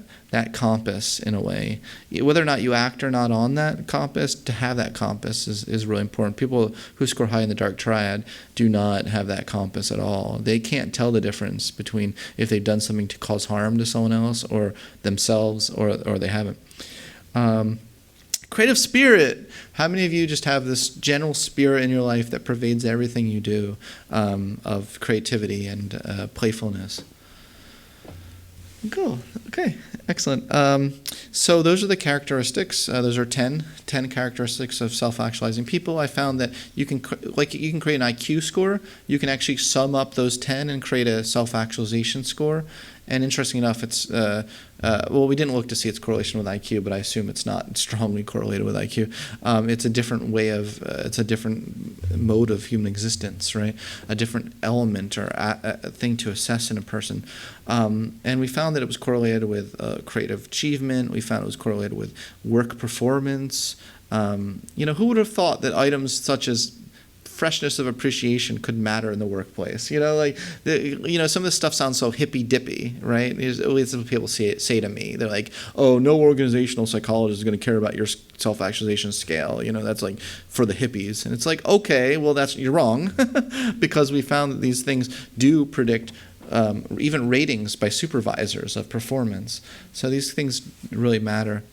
Speaker 2: compass in a way. Whether or not you act or not on that compass, to have that compass is really important. People who score high in the dark triad do not have that compass at all. They can't tell the difference between if they've done something to cause harm to someone else or themselves or they haven't. Creative spirit. How many of you just have this general spirit in your life that pervades everything you do, of creativity and playfulness? Cool. Okay. Excellent. So those are the characteristics. Those are 10 characteristics of self-actualizing people. I found that you can create an IQ score. You can actually sum up those 10 and create a self-actualization score. And interesting enough, it's we didn't look to see its correlation with IQ, but I assume it's not strongly correlated with IQ. It's a different way of, it's a different mode of human existence, right? A different element or a thing to assess in a person. And we found that it was correlated with creative achievement. We found it was correlated with work performance. Who would have thought that items such as freshness of appreciation could matter in the workplace? Some of this stuff sounds so hippy-dippy, right? At least what people say to me. They're like, oh, no organizational psychologist is going to care about your self-actualization scale. That's like for the hippies. And it's like, okay, well, you're wrong, because we found that these things do predict even ratings by supervisors of performance. So these things really matter.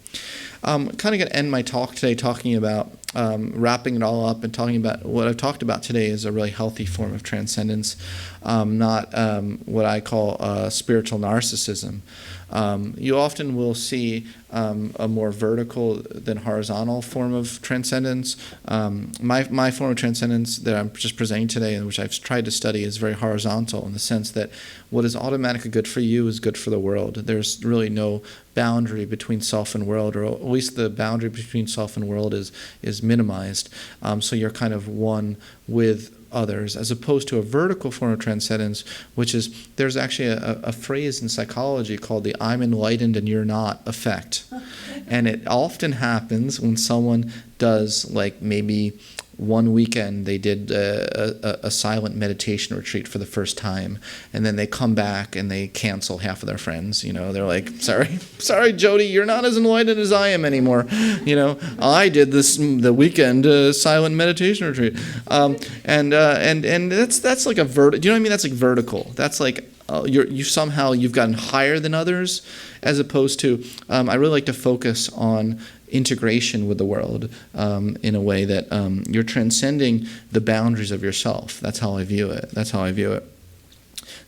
Speaker 2: I'm kind of going to end my talk today talking about wrapping it all up and talking about what I've talked about today is a really healthy form of transcendence, not what I call spiritual narcissism. You often will see a more vertical than horizontal form of transcendence. My form of transcendence that I'm just presenting today and which I've tried to study is very horizontal in the sense that what is automatically good for you is good for the world. There's really no boundary between self and world, or at least the boundary between self and world is minimized. So you're kind of one with others, as opposed to a vertical form of transcendence, which is, there's actually a phrase in psychology called the I'm enlightened and you're not effect. And it often happens when someone does like maybe one weekend they did a silent meditation retreat for the first time, and then they come back and they cancel half of their friends. They're like, sorry, Jody, you're not as enlightened as I am anymore. I did the weekend silent meditation retreat, and that's like a Do you know what I mean? That's like vertical. That's like you've gotten higher than others, as opposed to I really like to focus on integration with the world in a way that you're transcending the boundaries of yourself. That's how I view it.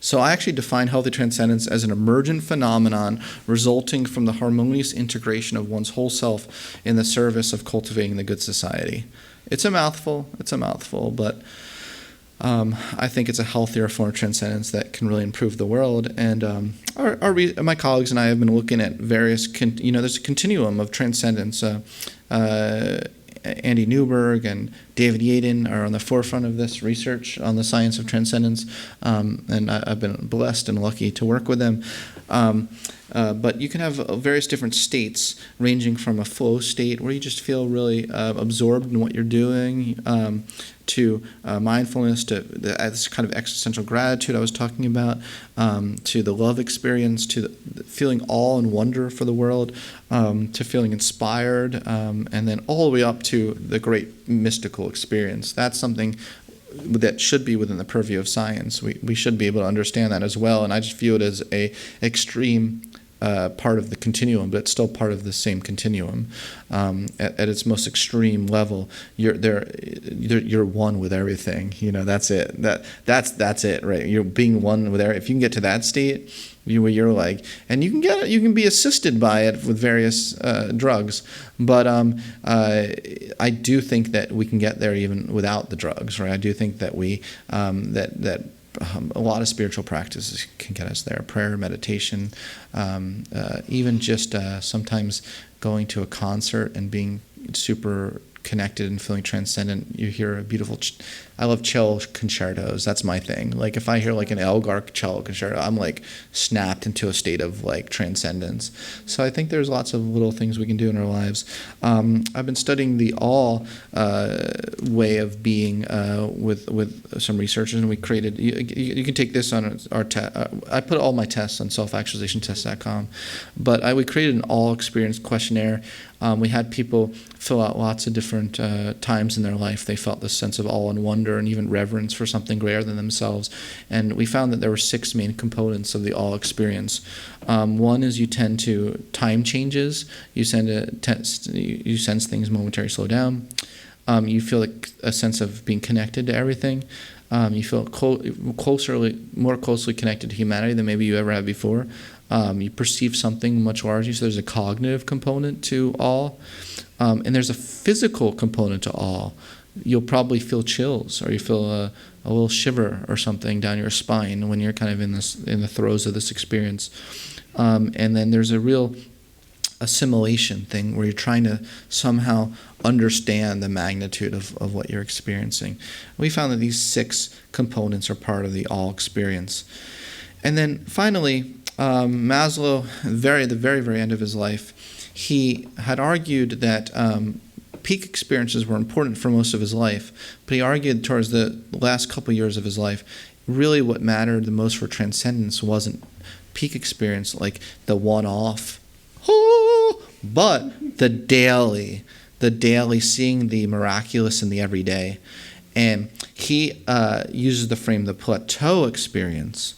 Speaker 2: So I actually define healthy transcendence as an emergent phenomenon resulting from the harmonious integration of one's whole self in the service of cultivating the good society. It's a mouthful, but I think it's a healthier form of transcendence that can really improve the world. And my colleagues and I have been looking at various, there's a continuum of transcendence. Andy Newberg and David Yaden are on the forefront of this research on the science of transcendence, and I've been blessed and lucky to work with them. But you can have various different states, ranging from a flow state where you just feel really absorbed in what you're doing, to mindfulness, to this kind of existential gratitude I was talking about, to the love experience, to feeling awe and wonder for the world, to feeling inspired, and then all the way up to the great mystical experience. That's something that should be within the purview of science. We should be able to understand that as well, and I just view it as a extreme part of the continuum, but it's still part of the same continuum. At its most extreme level, you're one with everything. That's it. That's it, right? You're being one with everything. If you can get to that state, where you're like, and you can be assisted by it with various drugs, but I do think that we can get there even without the drugs, right? I do think that we that a lot of spiritual practices can get us there. Prayer, meditation, even just sometimes going to a concert and being super connected and feeling transcendent. You hear a beautiful I love cello concertos. That's my thing. Like if I hear like an Elgar cello concerto, I'm like snapped into a state of like transcendence. So I think there's lots of little things we can do in our lives. I've been studying the awe way of being with some researchers, and we created. You can take this on our test. I put all my tests on self-actualizationtest.com, but we created an awe experience questionnaire. We had people fill out lots of different times in their life they felt this sense of awe and wonder and even reverence for something greater than themselves. And we found that there were 6 main components of the awe experience. One is you tend to time changes. You sense things momentarily slow down. You feel like a sense of being connected to everything. You feel more closely connected to humanity than maybe you ever have before. You perceive something much larger, so there's a cognitive component to awe. And there's a physical component to awe. You'll probably feel chills, or you feel a little shiver or something down your spine when you're kind of in the throes of this experience. And then there's a real assimilation thing where you're trying to somehow understand the magnitude of what you're experiencing. We found that these 6 components are part of the awe experience. And then finally, Maslow, at the very, very end of his life, he had argued that peak experiences were important for most of his life, but he argued towards the last couple years of his life, really what mattered the most for transcendence wasn't peak experience, like the one-off, but the daily seeing the miraculous in the everyday. And he uses the frame, the plateau experience,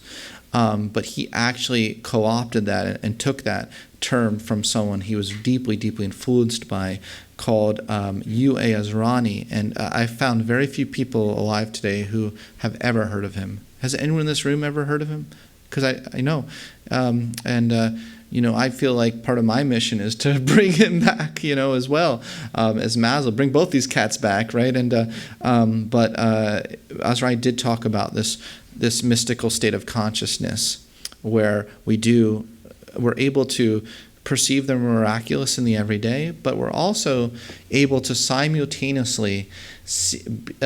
Speaker 2: but he actually co-opted that and took that term from someone he was deeply, deeply influenced by, called U.A. Azrani. And I found very few people alive today who have ever heard of him. Has anyone in this room ever heard of him? Because I know. I feel like part of my mission is to bring him back, as well, as Maslow, bring both these cats back, right? But Azrani did talk about this mystical state of consciousness where we're able to perceive the miraculous in the everyday, but we're also able to simultaneously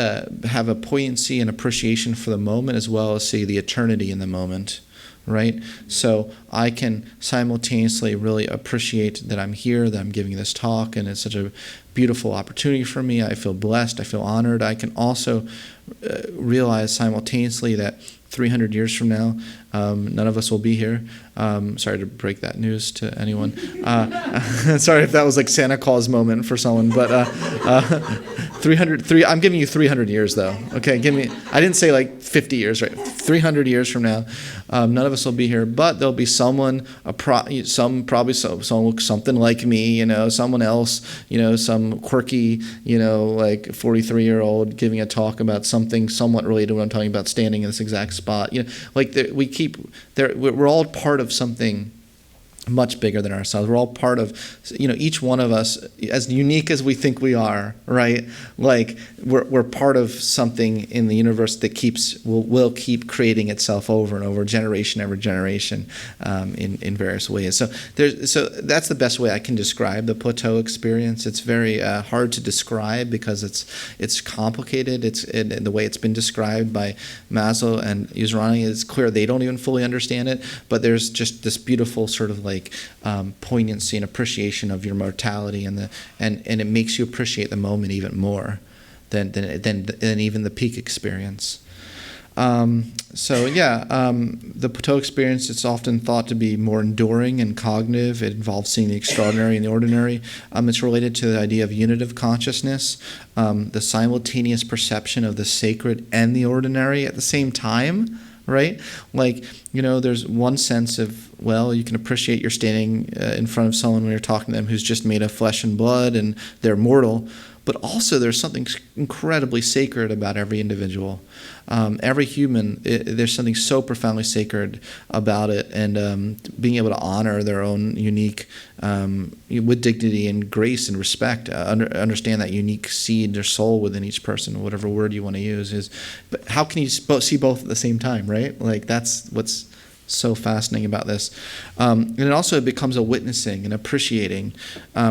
Speaker 2: have a poignancy and appreciation for the moment, as well as see the eternity in the moment. right? So I can simultaneously really appreciate that I'm here, that I'm giving this talk, and it's such a beautiful opportunity for me. I feel blessed. I feel honored. I can also realize simultaneously that 300 years from now, none of us will be here. Sorry to break that news to anyone. Sorry if that was like Santa Claus moment for someone, but I'm giving you 300 years though. Okay, I didn't say like 50 years, right? 300 years from now, none of us will be here, but there'll be someone, something like me, someone else, some quirky, like 43-year-old giving a talk about something somewhat related to what I'm talking about, standing in this exact spot. We're all part of something much bigger than ourselves. We're all part of, each one of us, as unique as we think we are, right? Like we're part of something in the universe that will keep creating itself over and over, generation after generation, in various ways. So that's the best way I can describe the plateau experience. It's very hard to describe because it's complicated. And the way it's been described by Maslow and Reimagining, it's clear they don't even fully understand it. But there's just this beautiful sort of poignancy and appreciation of your mortality, and it makes you appreciate the moment even more than even the peak experience. The plateau experience, it's often thought to be more enduring and cognitive. It involves seeing the extraordinary and the ordinary. It's related to the idea of unitive consciousness, the simultaneous perception of the sacred and the ordinary at the same time. Right? There's one sense of, you can appreciate you're standing in front of someone when you're talking to them who's just made of flesh and blood and they're mortal. But also there's something incredibly sacred about every individual. Every human, there's something so profoundly sacred about it, and being able to honor their own unique, with dignity and grace and respect, understand that unique seed or soul within each person, whatever word you want to use but how can you see both at the same time, right? That's what's so fascinating about this. And it also becomes a witnessing and appreciating,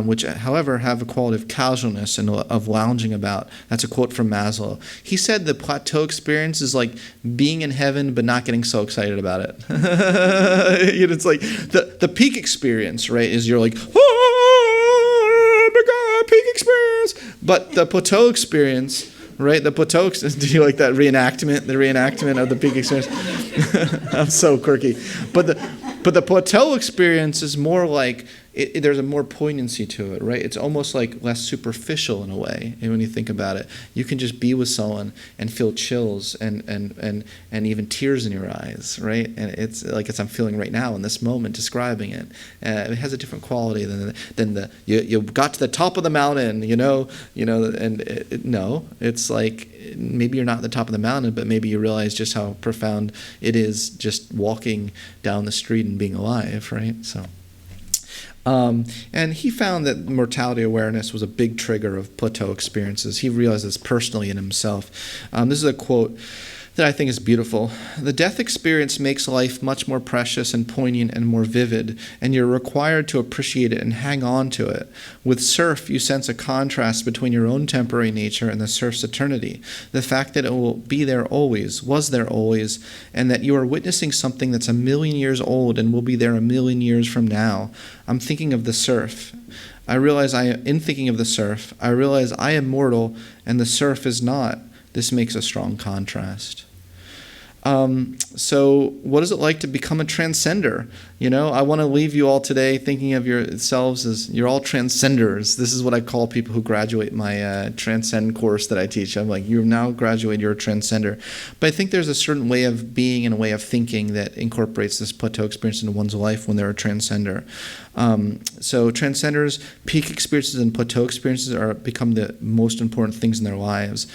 Speaker 2: which, however, have a quality of casualness and of lounging about. That's a quote from Maslow. He said the plateau experience is like being in heaven but not getting so excited about it. It's like the peak experience, right, is you're like, oh my God, peak experience. But the plateau experience, right? The plateau, do you like that reenactment? The reenactment of the peak experience? I'm so quirky. But the plateau experience is more like, there's a more poignancy to it, right? It's almost like less superficial in a way. And when you think about it, you can just be with someone and feel chills and even tears in your eyes, right? And it's like I'm feeling right now in this moment describing it. It has a different quality than you got to the top of the mountain, no, it's like maybe you're not at the top of the mountain, but maybe you realize just how profound it is just walking down the street and being alive, right? So. And he found that mortality awareness was a big trigger of plateau experiences. He realized this personally in himself. This is a quote that I think is beautiful. The death experience makes life much more precious and poignant and more vivid, and you're required to appreciate it and hang on to it. With surf, you sense a contrast between your own temporary nature and the surf's eternity. The fact that it will be there always, was there always, and that you are witnessing something that's 1,000,000 years old and will be there 1,000,000 years from now. I'm thinking of the surf. In thinking of the surf, I realize I am mortal and the surf is not. This makes a strong contrast. So what is it like to become a transcender? I want to leave you all today thinking of yourselves as you're all transcenders. This is what I call people who graduate my Transcend course that I teach. I'm like, you've now graduated, you're a transcender. But I think there's a certain way of being and a way of thinking that incorporates this plateau experience into one's life when they're a transcender. So transcenders, peak experiences and plateau experiences become the most important things in their lives.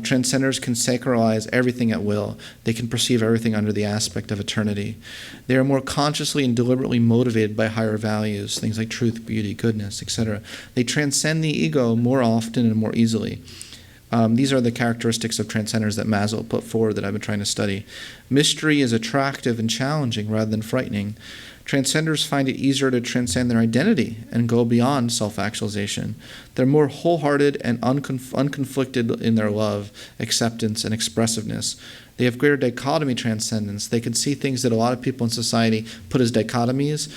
Speaker 2: Transcenders can sacralize everything at will. They can perceive everything under the aspect of eternity. They are more consciously and deliberately motivated by higher values, things like truth, beauty, goodness, etc. They transcend the ego more often and more easily. These are the characteristics of transcenders that Maslow put forward that I've been trying to study. Mystery is attractive and challenging rather than frightening. Transcenders find it easier to transcend their identity and go beyond self-actualization. They're more wholehearted and unconflicted in their love, acceptance, and expressiveness. They have greater dichotomy transcendence. They can see things that a lot of people in society put as dichotomies,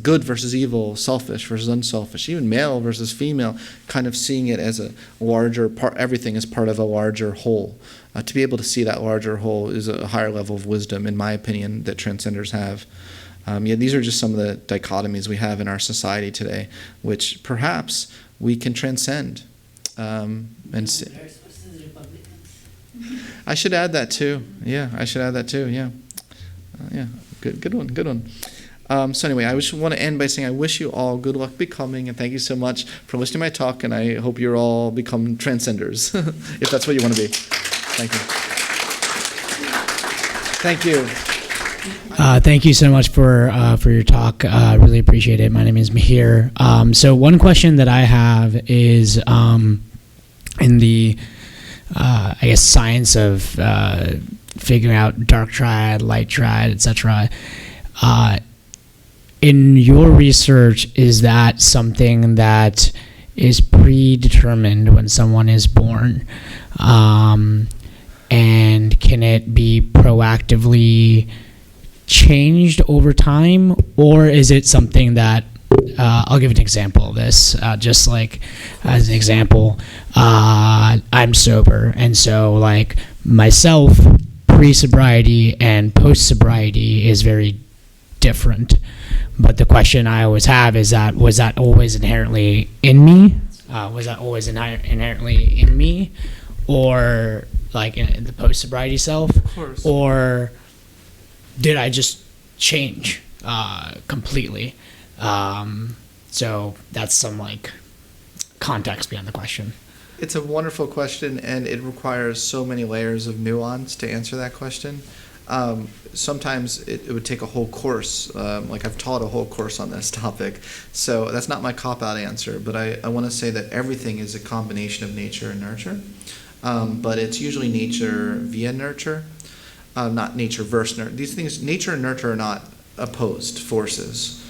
Speaker 2: good versus evil, selfish versus unselfish, even male versus female, kind of seeing it as a larger part, everything is part of a larger whole. To be able to see that larger whole is a higher level of wisdom, in my opinion, that transcenders have. These are just some of the dichotomies we have in our society today, which perhaps we can transcend. I should add that too. Yeah, I should add that too. Yeah, good one. So anyway, I just want to end by saying I wish you all good luck becoming, and thank you so much for listening to my talk, and I hope you all become transcenders, if that's what you want to be. Thank you. Thank you.
Speaker 4: Thank you so much for your talk. Really appreciate it. My name is Mihir. So one question that I have is in the I guess science of figuring out dark triad, light triad, etc. In your research, is that something that is predetermined when someone is born? And can it be proactively changed over time, or is it something that I'll give an example of this, just like as an example, I'm sober, and so like myself pre-sobriety and post-sobriety is very different, but the question I always have is that was that always inherently in me? Or like in the post-sobriety self?
Speaker 2: Of course.
Speaker 4: Or did I just change completely? So that's some like context behind the question.
Speaker 2: It's a wonderful question, and it requires so many layers of nuance to answer that question. Sometimes it would take a whole course. Like I've taught a whole course on this topic, so that's not my cop-out answer, but I want to say that everything is a combination of nature and nurture, but it's usually nature via nurture, not nature versus nurture. These things, nature and nurture, are not opposed forces.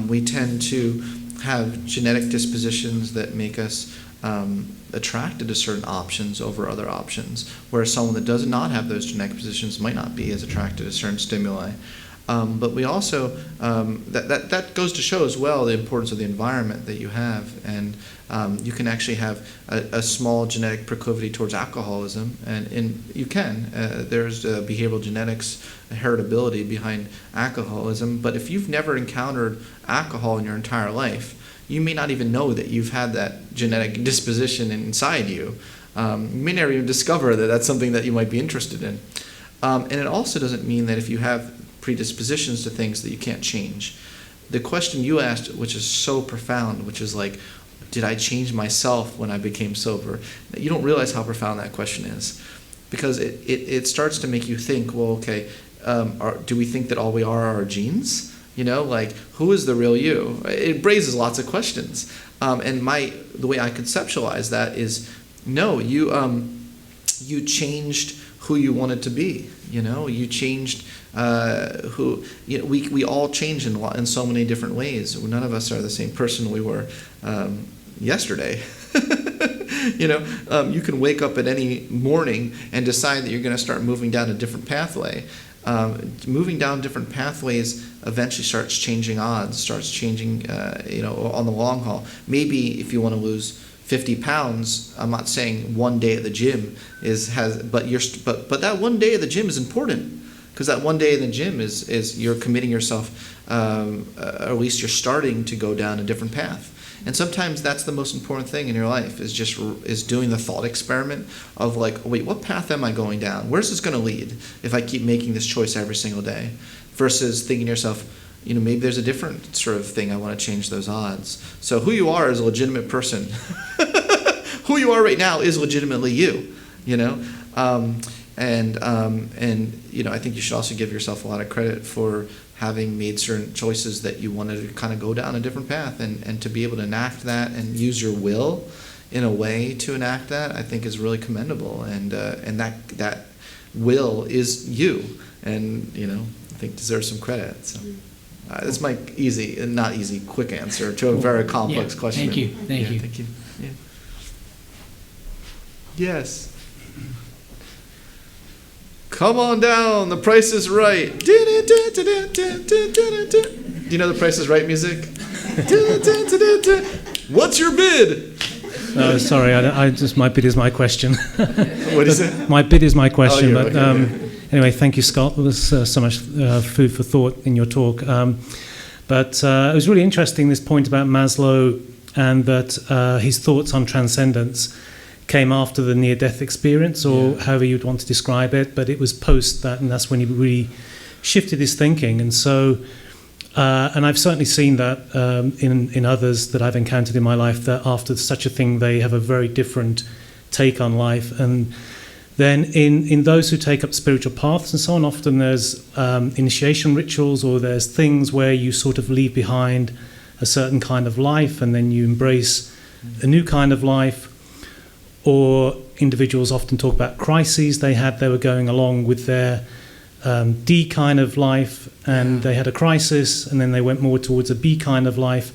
Speaker 2: We tend to have genetic dispositions that make us attracted to certain options over other options, whereas someone that does not have those genetic positions might not be as attracted to certain stimuli. But we also, that goes to show as well the importance of the environment that you have, and you can actually have a small genetic proclivity towards alcoholism, and you can. There's behavioral genetics, heritability behind alcoholism, but if you've never encountered alcohol in your entire life, you may not even know that you've had that genetic disposition inside you. You may never even discover that that's something that you might be interested in. And it also doesn't mean that if you have predispositions to things that you can't change. The question you asked, which is so profound, which is like, did I change myself when I became sober? You don't realize how profound that question is, because it starts to make you think, well, okay, do we think that all we are our genes? You know, like, who is the real you? It raises lots of questions. And the way I conceptualize that is, no, you changed who you wanted to be. You know, you changed who. You know, we all change in so many different ways. None of us are the same person we were yesterday. You know, you can wake up at any morning and decide that you're going to start moving down a different pathway. Moving down different pathways eventually starts changing odds, starts changing, on the long haul. Maybe if you want to lose 50 pounds, I'm not saying one day at the gym but that one day at the gym is important, because that one day in the gym is you're committing yourself, or at least you're starting to go down a different path. And sometimes that's the most important thing in your life, is doing the thought experiment of like, wait, what path am I going down? Where's this going to lead if I keep making this choice every single day? Versus thinking to yourself, you know, maybe there's a different sort of thing I want to change those odds. So who you are is a legitimate person. Who you are right now is legitimately you, you know? And you know, I think you should also give yourself a lot of credit for having made certain choices that you wanted to kind of go down a different path, and to be able to enact that and use your will in a way to enact that, I think is really commendable, and that will is you, and you know, I think deserves some credit. So. That's my not easy, quick answer to a very complex question.
Speaker 4: Thank you. Thank you.
Speaker 2: Thank you. Yeah. Yes. Come on down. The Price is Right. Do you know the Price is Right music? What's your bid?
Speaker 5: Sorry, I just my bid is my question.
Speaker 2: What is it?
Speaker 5: My bid is my question.
Speaker 2: Oh,
Speaker 5: but
Speaker 2: okay.
Speaker 5: Anyway, thank you, Scott. There was so much food for thought in your talk. But it was really interesting, this point about Maslow, and that his thoughts on transcendence came after the near-death experience, or however you'd want to describe it, but it was post that, and that's when he really shifted his thinking. And so, and I've certainly seen that in others that I've encountered in my life, that after such a thing, they have a very different take on life. And then in those who take up spiritual paths and so on, often there's initiation rituals, or there's things where you sort of leave behind a certain kind of life and then you embrace a new kind of life. Or individuals often talk about crises they were going along with their D kind of life, and they had a crisis, and then they went more towards a B kind of life.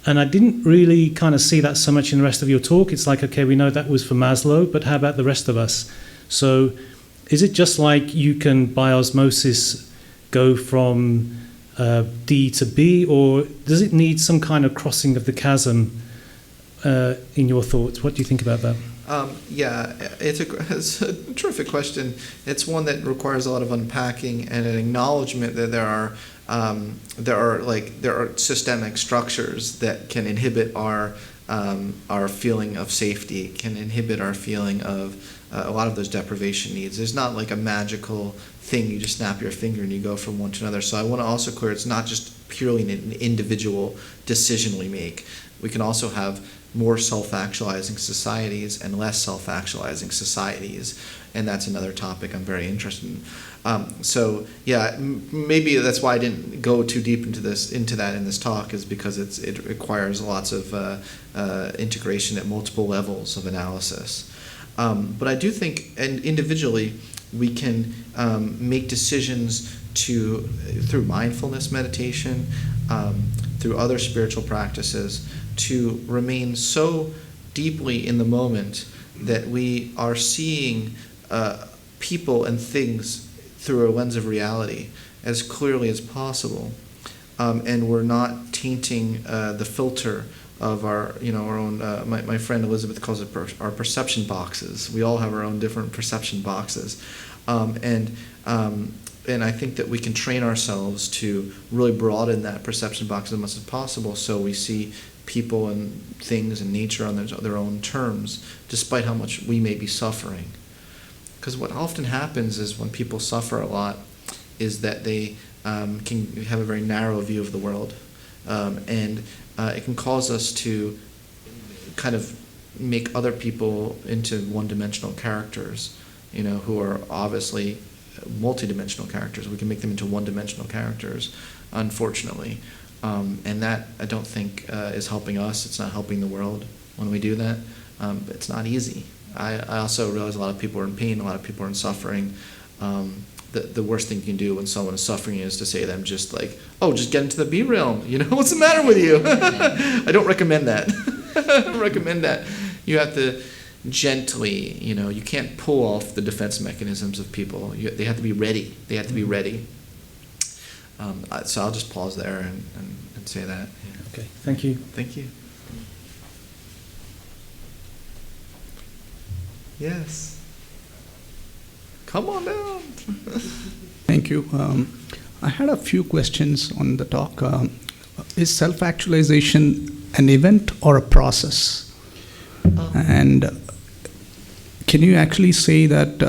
Speaker 5: And I didn't really kind of see that so much in the rest of your talk. It's like, okay, we know that was for Maslow, but how about the rest of us? So is it just like you can, by osmosis, go from D to B, or does it need some kind of crossing of the chasm in your thoughts? What do you think about that?
Speaker 2: It's a terrific question. It's one that requires a lot of unpacking and an acknowledgement that there are systemic structures that can inhibit our feeling of safety, can inhibit our feeling of a lot of those deprivation needs. There's not like a magical thing you just snap your finger and you go from one to another. So I want to also clear it's not just purely an individual decision we make. We can also have more self-actualizing societies and less self-actualizing societies, and that's another topic I'm very interested in. Maybe that's why I didn't go too deep into that in this talk, is because it requires lots of integration at multiple levels of analysis. But I do think, and individually, we can make decisions through mindfulness meditation, through other spiritual practices, to remain so deeply in the moment that we are seeing people and things through a lens of reality as clearly as possible, and we're not tainting the filter of our own. My friend Elizabeth calls it our perception boxes. We all have our own different perception boxes, and I think that we can train ourselves to really broaden that perception box as much as possible, so we see people and things and nature on their own terms, despite how much we may be suffering. Because what often happens is when people suffer a lot is that they can have a very narrow view of the world, and it can cause us to kind of make other people into one-dimensional characters, who are obviously multi-dimensional characters. We can make them into one-dimensional characters, unfortunately. And that, I don't think, is helping us. It's not helping the world when we do that. But it's not easy. I also realize a lot of people are in pain, a lot of people are in suffering. The worst thing you can do when someone is suffering is to say to them just get into the B realm. What's the matter with you? I don't recommend that. I don't recommend that. You have to gently, you can't pull off the defense mechanisms of people. They have to be ready. They have to be ready. So I'll just pause there and say that. Yeah.
Speaker 5: Okay, thank you.
Speaker 2: Thank you. Yes. Come on down.
Speaker 6: Thank you. I had a few questions on the talk. Is self-actualization an event or a process? And can you actually say that,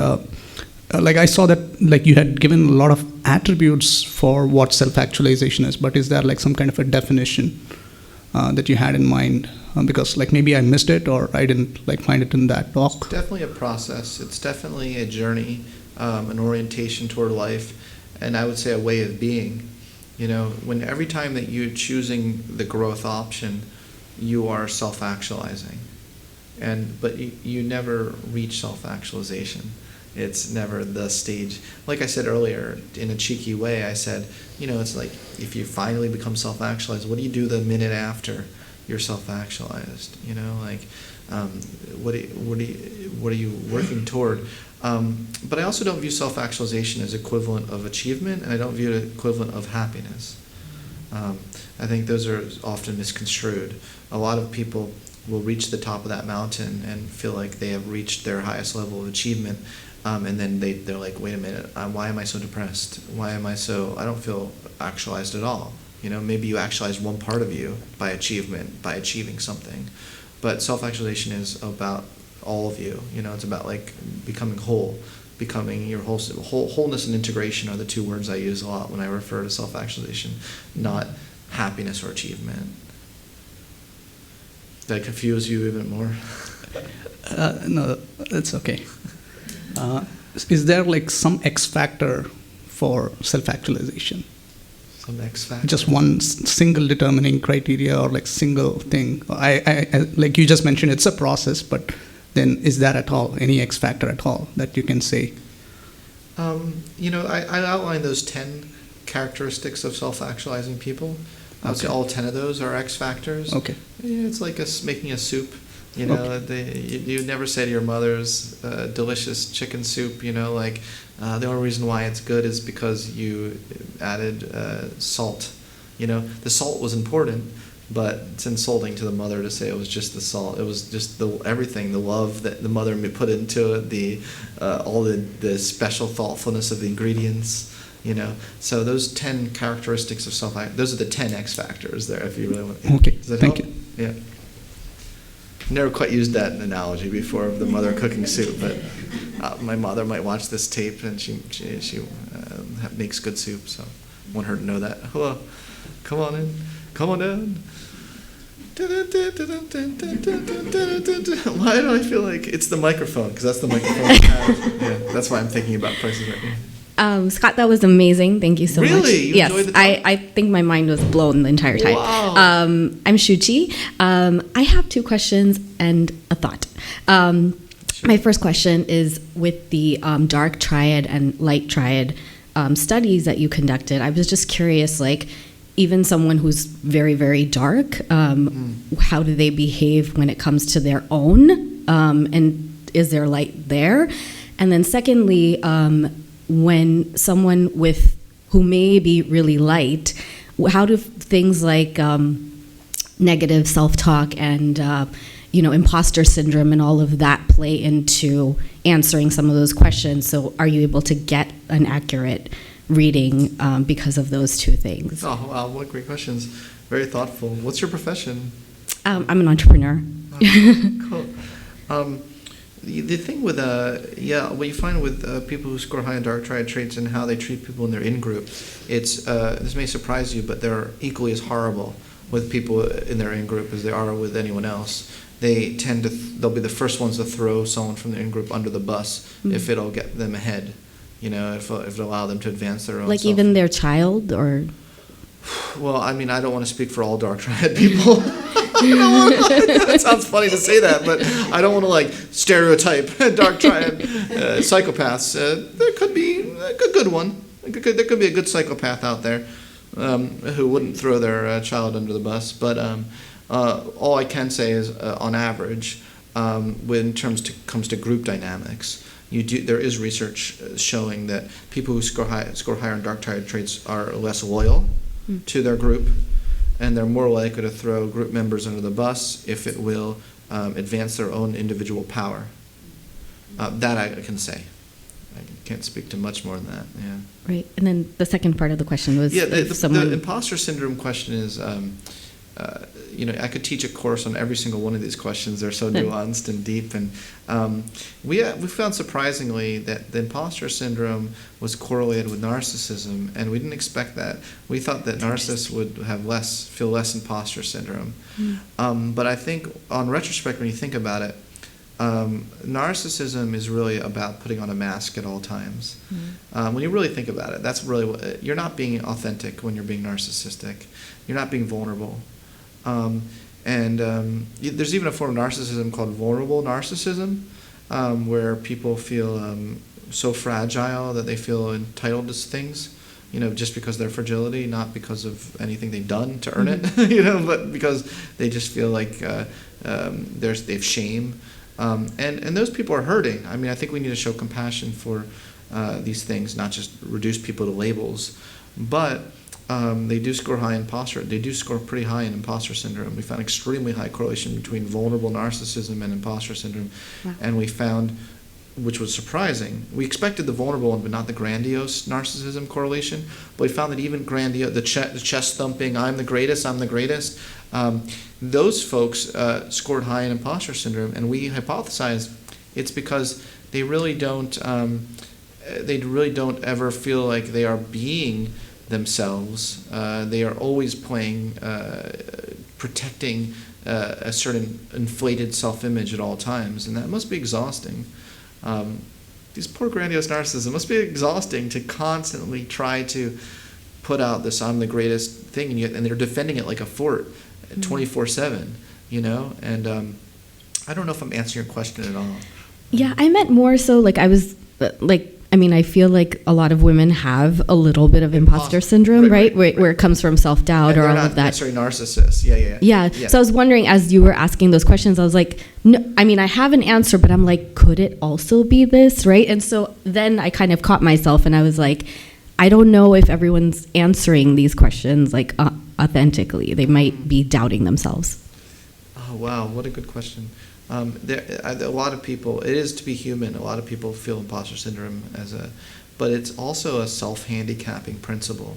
Speaker 6: I saw that you had given a lot of attributes for what self-actualization is, but is there some kind of a definition that you had in mind? Because maybe I missed it, or I didn't find it in that talk.
Speaker 2: It's definitely a process. It's definitely a journey, an orientation toward life, and I would say a way of being. When every time that you're choosing the growth option, you are self-actualizing, but you never reach self-actualization. It's never the stage. Like I said earlier, in a cheeky way, I said, it's like if you finally become self-actualized, what do you do the minute after you're self-actualized? What are you working toward? But I also don't view self-actualization as equivalent of achievement, and I don't view it as equivalent of happiness. I think those are often misconstrued. A lot of people will reach the top of that mountain and feel like they have reached their highest level of achievement, and then they're like, wait a minute, why am I so depressed? I don't feel actualized at all. Maybe you actualized one part of you by achievement, by achieving something. But self-actualization is about all of you. It's about like becoming whole, becoming your wholeness and integration are the two words I use a lot when I refer to self-actualization, not happiness or achievement. Did I confuse you even more?
Speaker 6: No, that's okay. Is there like some X factor for self-actualization?
Speaker 2: Some X factor?
Speaker 6: Just one single determining criteria or like single thing? I like you just mentioned, it's a process, but then is that at all, any X factor at all that you can say?
Speaker 2: I outlined those 10 characteristics of self-actualizing people. I would say all 10 of those are X factors.
Speaker 6: Okay.
Speaker 2: Yeah, it's like making a soup.
Speaker 6: Okay.
Speaker 2: You never say to your mother's delicious chicken soup, the only reason why it's good is because you added salt. The salt was important, but it's insulting to the mother to say it was just the salt. It was just everything, the love that the mother put into it, all the special thoughtfulness of the ingredients. So those 10 characteristics of those are the 10 X factors there, if you really want.
Speaker 6: Okay,
Speaker 2: Does that
Speaker 6: thank
Speaker 2: help?
Speaker 6: you.
Speaker 2: Yeah. Never quite used that analogy before of the mother cooking soup, but my mother might watch this tape and she makes good soup, so I want her to know that. Hello, come on in, come on down. Why do I feel like it's the microphone? Because that's the microphone I have. Yeah, that's why I'm thinking about Prices Right.
Speaker 7: Scott, that was amazing. Thank you so much.
Speaker 2: Really? You
Speaker 7: yes,
Speaker 2: enjoyed the talk?
Speaker 7: I think my mind was blown the entire time.
Speaker 2: Wow.
Speaker 7: I'm Shuchi. I have 2 questions and a thought. My first question is with the dark triad and light triad studies that you conducted. I was just curious, like, even someone who's very, very dark, how do they behave when it comes to their own? And is there light there? And then secondly, when someone who may be really light, how do things like negative self-talk and imposter syndrome and all of that play into answering some of those questions? So are you able to get an accurate reading because of those 2 things?
Speaker 2: Oh, wow, what great questions. Very thoughtful. What's your profession?
Speaker 7: I'm an entrepreneur.
Speaker 2: Cool. The thing with, what you find with people who score high in dark triad traits and how they treat people in their in-group, this may surprise you, but they're equally as horrible with people in their in-group as they are with anyone else. They tend to, they'll be the first ones to throw someone from their in-group under the bus if it'll get them ahead, if it'll allow them to advance their own
Speaker 7: Like
Speaker 2: self.
Speaker 7: even their child, or?
Speaker 2: Well, I mean, I don't want to speak for all dark triad people. It sounds funny to say that, but I don't want to stereotype dark triad psychopaths. There could be a good one. There could be a good psychopath out there who wouldn't throw their child under the bus. But all I can say is, on average, when comes to group dynamics, there is research showing that people who score higher in dark triad traits are less loyal to their group, and they're more likely to throw group members under the bus if it will advance their own individual power. That I can say. I can't speak to much more than that. Yeah.
Speaker 7: Right, and then the second part of the question was
Speaker 2: the imposter syndrome question is, I could teach a course on every single one of these questions. They're so nuanced and deep, and we found surprisingly that the imposter syndrome was correlated with narcissism, and we didn't expect that. We thought that narcissists would feel less imposter syndrome, but I think on retrospect, when you think about it, narcissism is really about putting on a mask at all times. When you really think about it, that's really you're not being authentic when you're being narcissistic. You're not being vulnerable. There's even a form of narcissism called vulnerable narcissism, where people feel so fragile that they feel entitled to things, just because of their fragility, not because of anything they've done to earn it, but because they just feel like they have shame. And those people are hurting. I mean, I think we need to show compassion for these things, not just reduce people to labels. But they do score high in imposter. They do score pretty high in imposter syndrome. We found extremely high correlation between vulnerable narcissism and imposter syndrome. Wow. And we found, which was surprising, we expected the vulnerable one, but not the grandiose narcissism correlation. But we found that even grandiose, the chest thumping, I'm the greatest, those folks scored high in imposter syndrome. And we hypothesized it's because they really don't ever feel like they are being themselves. They are always protecting a certain inflated self-image at all times, and that must be exhausting. These poor grandiose narcissists, it must be exhausting to constantly try to put out this I'm the greatest thing, and they're defending it like a fort 24/7, and I don't know if I'm answering your question at all.
Speaker 7: Yeah, I meant more so like I was I feel like a lot of women have a little bit of imposter syndrome, right? Where it comes from self-doubt or all of that.
Speaker 2: Not necessarily narcissists.
Speaker 7: Yeah. So I was wondering, as you were asking those questions, I was like, no, I have an answer, but I'm like, could it also be this, right? And so then I kind of caught myself, and I was like, I don't know if everyone's answering these questions like authentically. They might be doubting themselves.
Speaker 2: Oh, wow. What a good question. A lot of people, it is to be human, a lot of people feel imposter syndrome but it's also a self-handicapping principle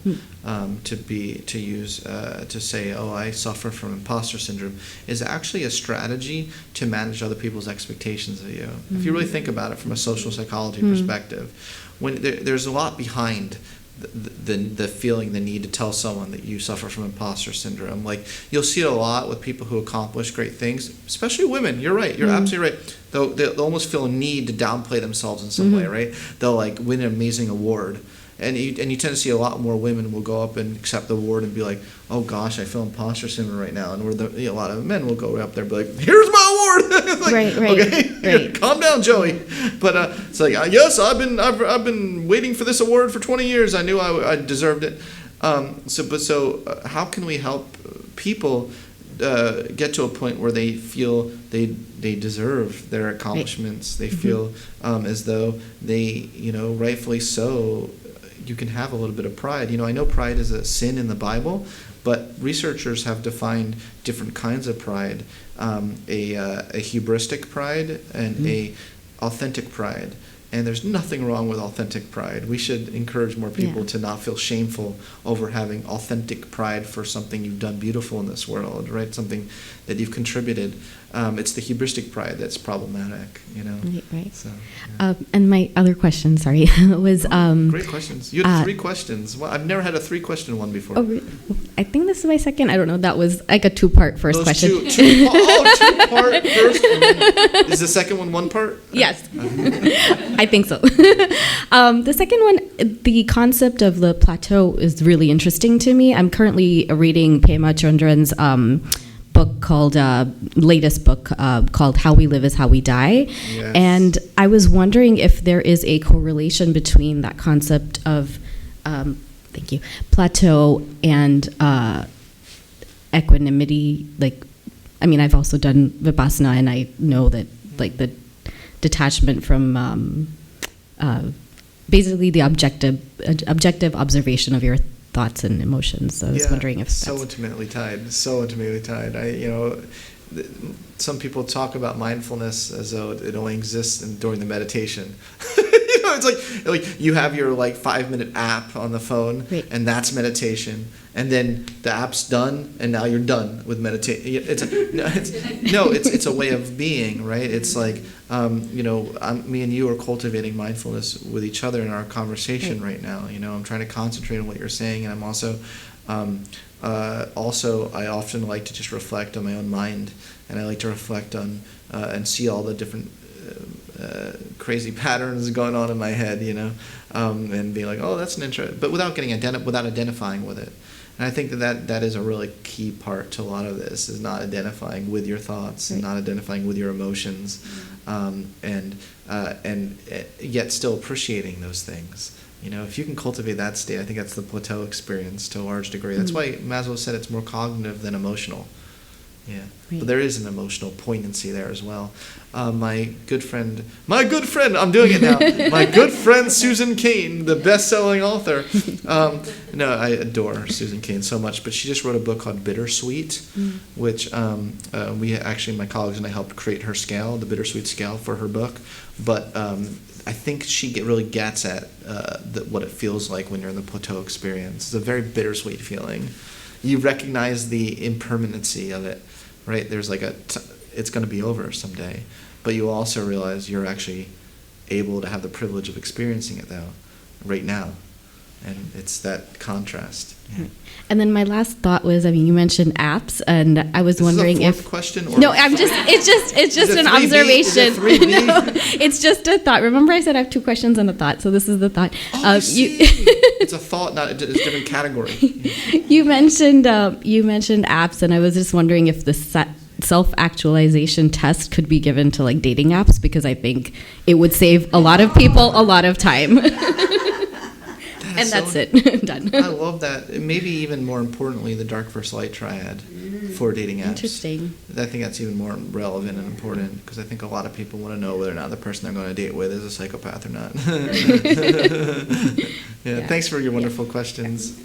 Speaker 2: to say, oh, I suffer from imposter syndrome, is actually a strategy to manage other people's expectations of you. If you really think about it from a social psychology perspective, when there's a lot behind the feeling, the need to tell someone that you suffer from imposter syndrome. Like, you'll see it a lot with people who accomplish great things, especially women. You're right. You're absolutely right. They'll almost feel a need to downplay themselves in some way, right? They'll like win an amazing award. And you tend to see a lot more women will go up and accept the award and be like, oh gosh, I feel imposter syndrome right now. And a lot of men will go up there and be like, here's my award. It's like,
Speaker 7: right.
Speaker 2: Okay, calm down, Joey. But it's like, yes, I've been waiting for this award for 20 years. I knew I deserved it. So how can we help people get to a point where they feel they deserve their accomplishments? They feel as though they, rightfully so. You can have a little bit of pride. I know pride is a sin in the Bible, but researchers have defined different kinds of pride: a hubristic pride and a authentic pride. And there's nothing wrong with authentic pride. We should encourage more people to not feel shameful over having authentic pride for something you've done beautiful in this world, right? Something that you've contributed. It's the hubristic pride that's problematic,
Speaker 7: Right.
Speaker 2: So,
Speaker 7: and my other question, sorry, was...
Speaker 2: great questions. You had 3 questions. Well, I've never had a 3-question one before.
Speaker 7: Oh, I think this is my second. I don't know. That was like a 2-part first question.
Speaker 2: 2-part first. Is the second one part?
Speaker 7: Yes. I think so. The second one, the concept of the plateau is really interesting to me. I'm currently reading Pema Chodron's book called latest book called How We Live is How We Die.
Speaker 2: Yes.
Speaker 7: And I was wondering if there is a correlation between that concept of plateau and equanimity. I've also done Vipassana, and I know that the detachment from basically the objective observation of your thoughts and emotions. So I was wondering if that's...
Speaker 2: So intimately tied. Some people talk about mindfulness as though it only exists during the meditation. It's like you have your 5-minute app on the phone,
Speaker 7: right,
Speaker 2: and that's meditation, and then the app's done, and now you're done with meditation. It's a way of being, right? It's like me and you are cultivating mindfulness with each other in our conversation right now. I'm trying to concentrate on what you're saying, and I'm also I often like to just reflect on my own mind, and I like to reflect on and see all the different crazy patterns going on in my head, and be like, oh, that's an interest, but without identifying with it. And I think that is a really key part to a lot of this, is not identifying with your thoughts and not identifying with your emotions, and yet still appreciating those things. If you can cultivate that state, I think that's the plateau experience to a large degree. That's why Maslow said it's more cognitive than emotional. Yeah,
Speaker 7: Right.
Speaker 2: But there is an emotional poignancy there as well. My good friend, I'm doing it now. My good friend Susan Cain, the best-selling author. I adore Susan Cain so much, but she just wrote a book called Bittersweet, which we actually, my colleagues and I helped create her scale, the Bittersweet scale for her book. But I think she really gets at what it feels like when you're in the plateau experience. It's a very bittersweet feeling. You recognize the impermanency of it, right? There's like it's going to be over someday, but you also realize you're actually able to have the privilege of experiencing it though, right now, and it's that contrast. Yeah.
Speaker 7: And then my last thought was, you mentioned apps, and I was wondering
Speaker 2: if.
Speaker 7: if.
Speaker 2: Question or
Speaker 7: no, it's just an observation.
Speaker 2: Is it 3B?
Speaker 7: No, it's just a thought. Remember, I said I have 2 questions and a thought, so this is the thought.
Speaker 2: I see. It's a thought, not it's a different category.
Speaker 7: You mentioned apps, and I was just wondering if the self-actualization test could be given to like dating apps, because I think it would save a lot of people a lot of time. And that's it. Done.
Speaker 2: I love that. Maybe even more importantly, the dark versus light triad for dating apps.
Speaker 7: Interesting.
Speaker 2: I think that's even more relevant and important, because I think a lot of people want to know whether or not the person they're going to date with is a psychopath or not. Yeah. Thanks for your wonderful questions.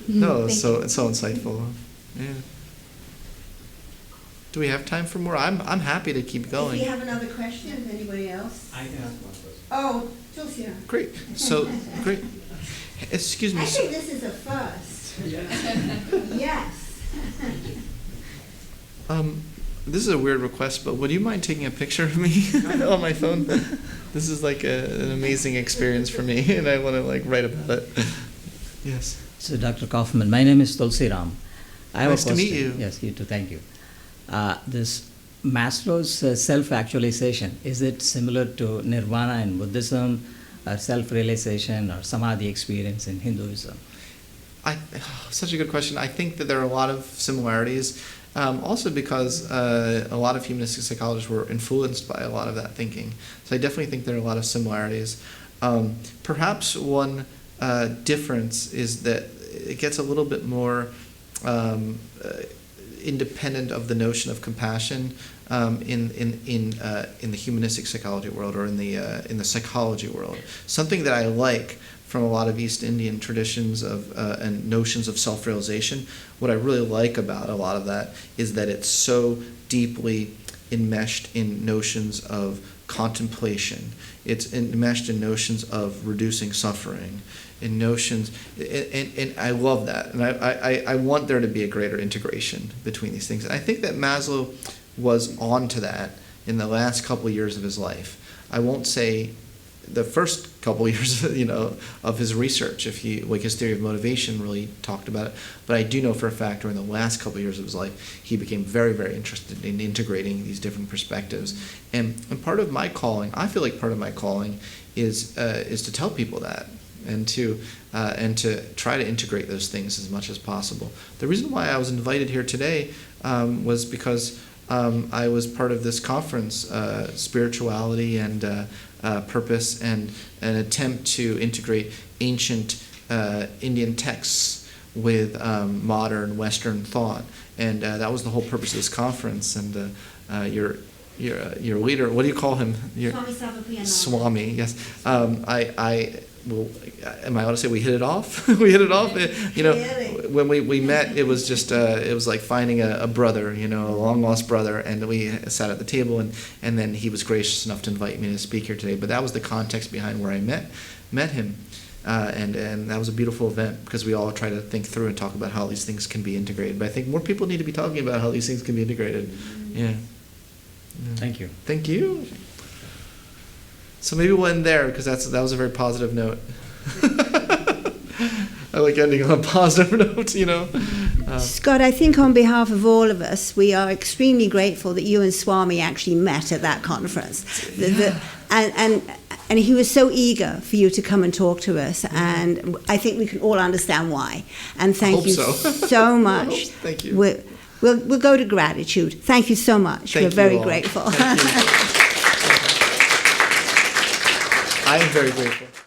Speaker 2: No, it's so insightful. Yeah. Do we have time for more? I'm happy to keep going.
Speaker 1: If you have another question, anybody else?
Speaker 3: I can ask one question.
Speaker 1: Oh, Tulsia.
Speaker 2: Great. So, great. Excuse me.
Speaker 1: I think this is a first. Yes.
Speaker 2: This is a weird request, but would you mind taking a picture of me on my phone? This is like an amazing experience for me, and I want to write about it. Yes.
Speaker 8: So, Dr. Kaufman, my name is Tulsi Ram. I have
Speaker 2: Nice
Speaker 8: a
Speaker 2: to
Speaker 8: question.
Speaker 2: meet you.
Speaker 8: Yes, you too. Thank you. This Maslow's self-actualization, is it similar to nirvana in Buddhism, or self-realization, or samadhi experience in Hinduism?
Speaker 2: Such a good question. I think that there are a lot of similarities, also because a lot of humanistic psychologists were influenced by a lot of that thinking. So I definitely think there are a lot of similarities. Perhaps one difference is that it gets a little bit more independent of the notion of compassion in the humanistic psychology world, or in the psychology world. Something that I like from a lot of East Indian traditions and notions of self-realization, what I really like about a lot of that is that it's so deeply enmeshed in notions of contemplation. It's enmeshed in notions of reducing suffering, in notions, and I love that. And I want there to be a greater integration between these things. And I think that Maslow was on to that in the last couple of years of his life. I won't say the first couple of years, of his research, if he, his theory of motivation really talked about it. But I do know for a fact during the last couple of years of his life, he became very, very interested in integrating these different perspectives. And part of my calling, I feel like part of my calling is to tell people that, and to try to integrate those things as much as possible. The reason why I was invited here today was because I was part of this conference, Spirituality and Purpose, and an attempt to integrate ancient Indian texts with modern Western thought, and that was the whole purpose of this conference. And your leader, what do you call him?
Speaker 1: Swami Sarvapriyananda.
Speaker 2: Swami, yes. Well, am I allowed to say we hit it off? We hit it off. When we met, it was just it was like finding a brother, a long lost brother, and we sat at the table, and then he was gracious enough to invite me to speak here today. But that was the context behind where I met him, and that was a beautiful event, because we all try to think through and talk about how these things can be integrated. But I think more people need to be talking about how these things can be integrated. Yeah.
Speaker 8: Thank you.
Speaker 2: Thank you. So maybe we'll end there, because that was a very positive note. I like ending on a positive note,
Speaker 1: Scott, I think on behalf of all of us, we are extremely grateful that you and Swami actually met at that conference. And And he was so eager for you to come and talk to us, and I think we can all understand why. And thank you so much.
Speaker 2: Thank you.
Speaker 1: We'll go to gratitude. Thank you so much. We're very grateful.
Speaker 2: I am very grateful.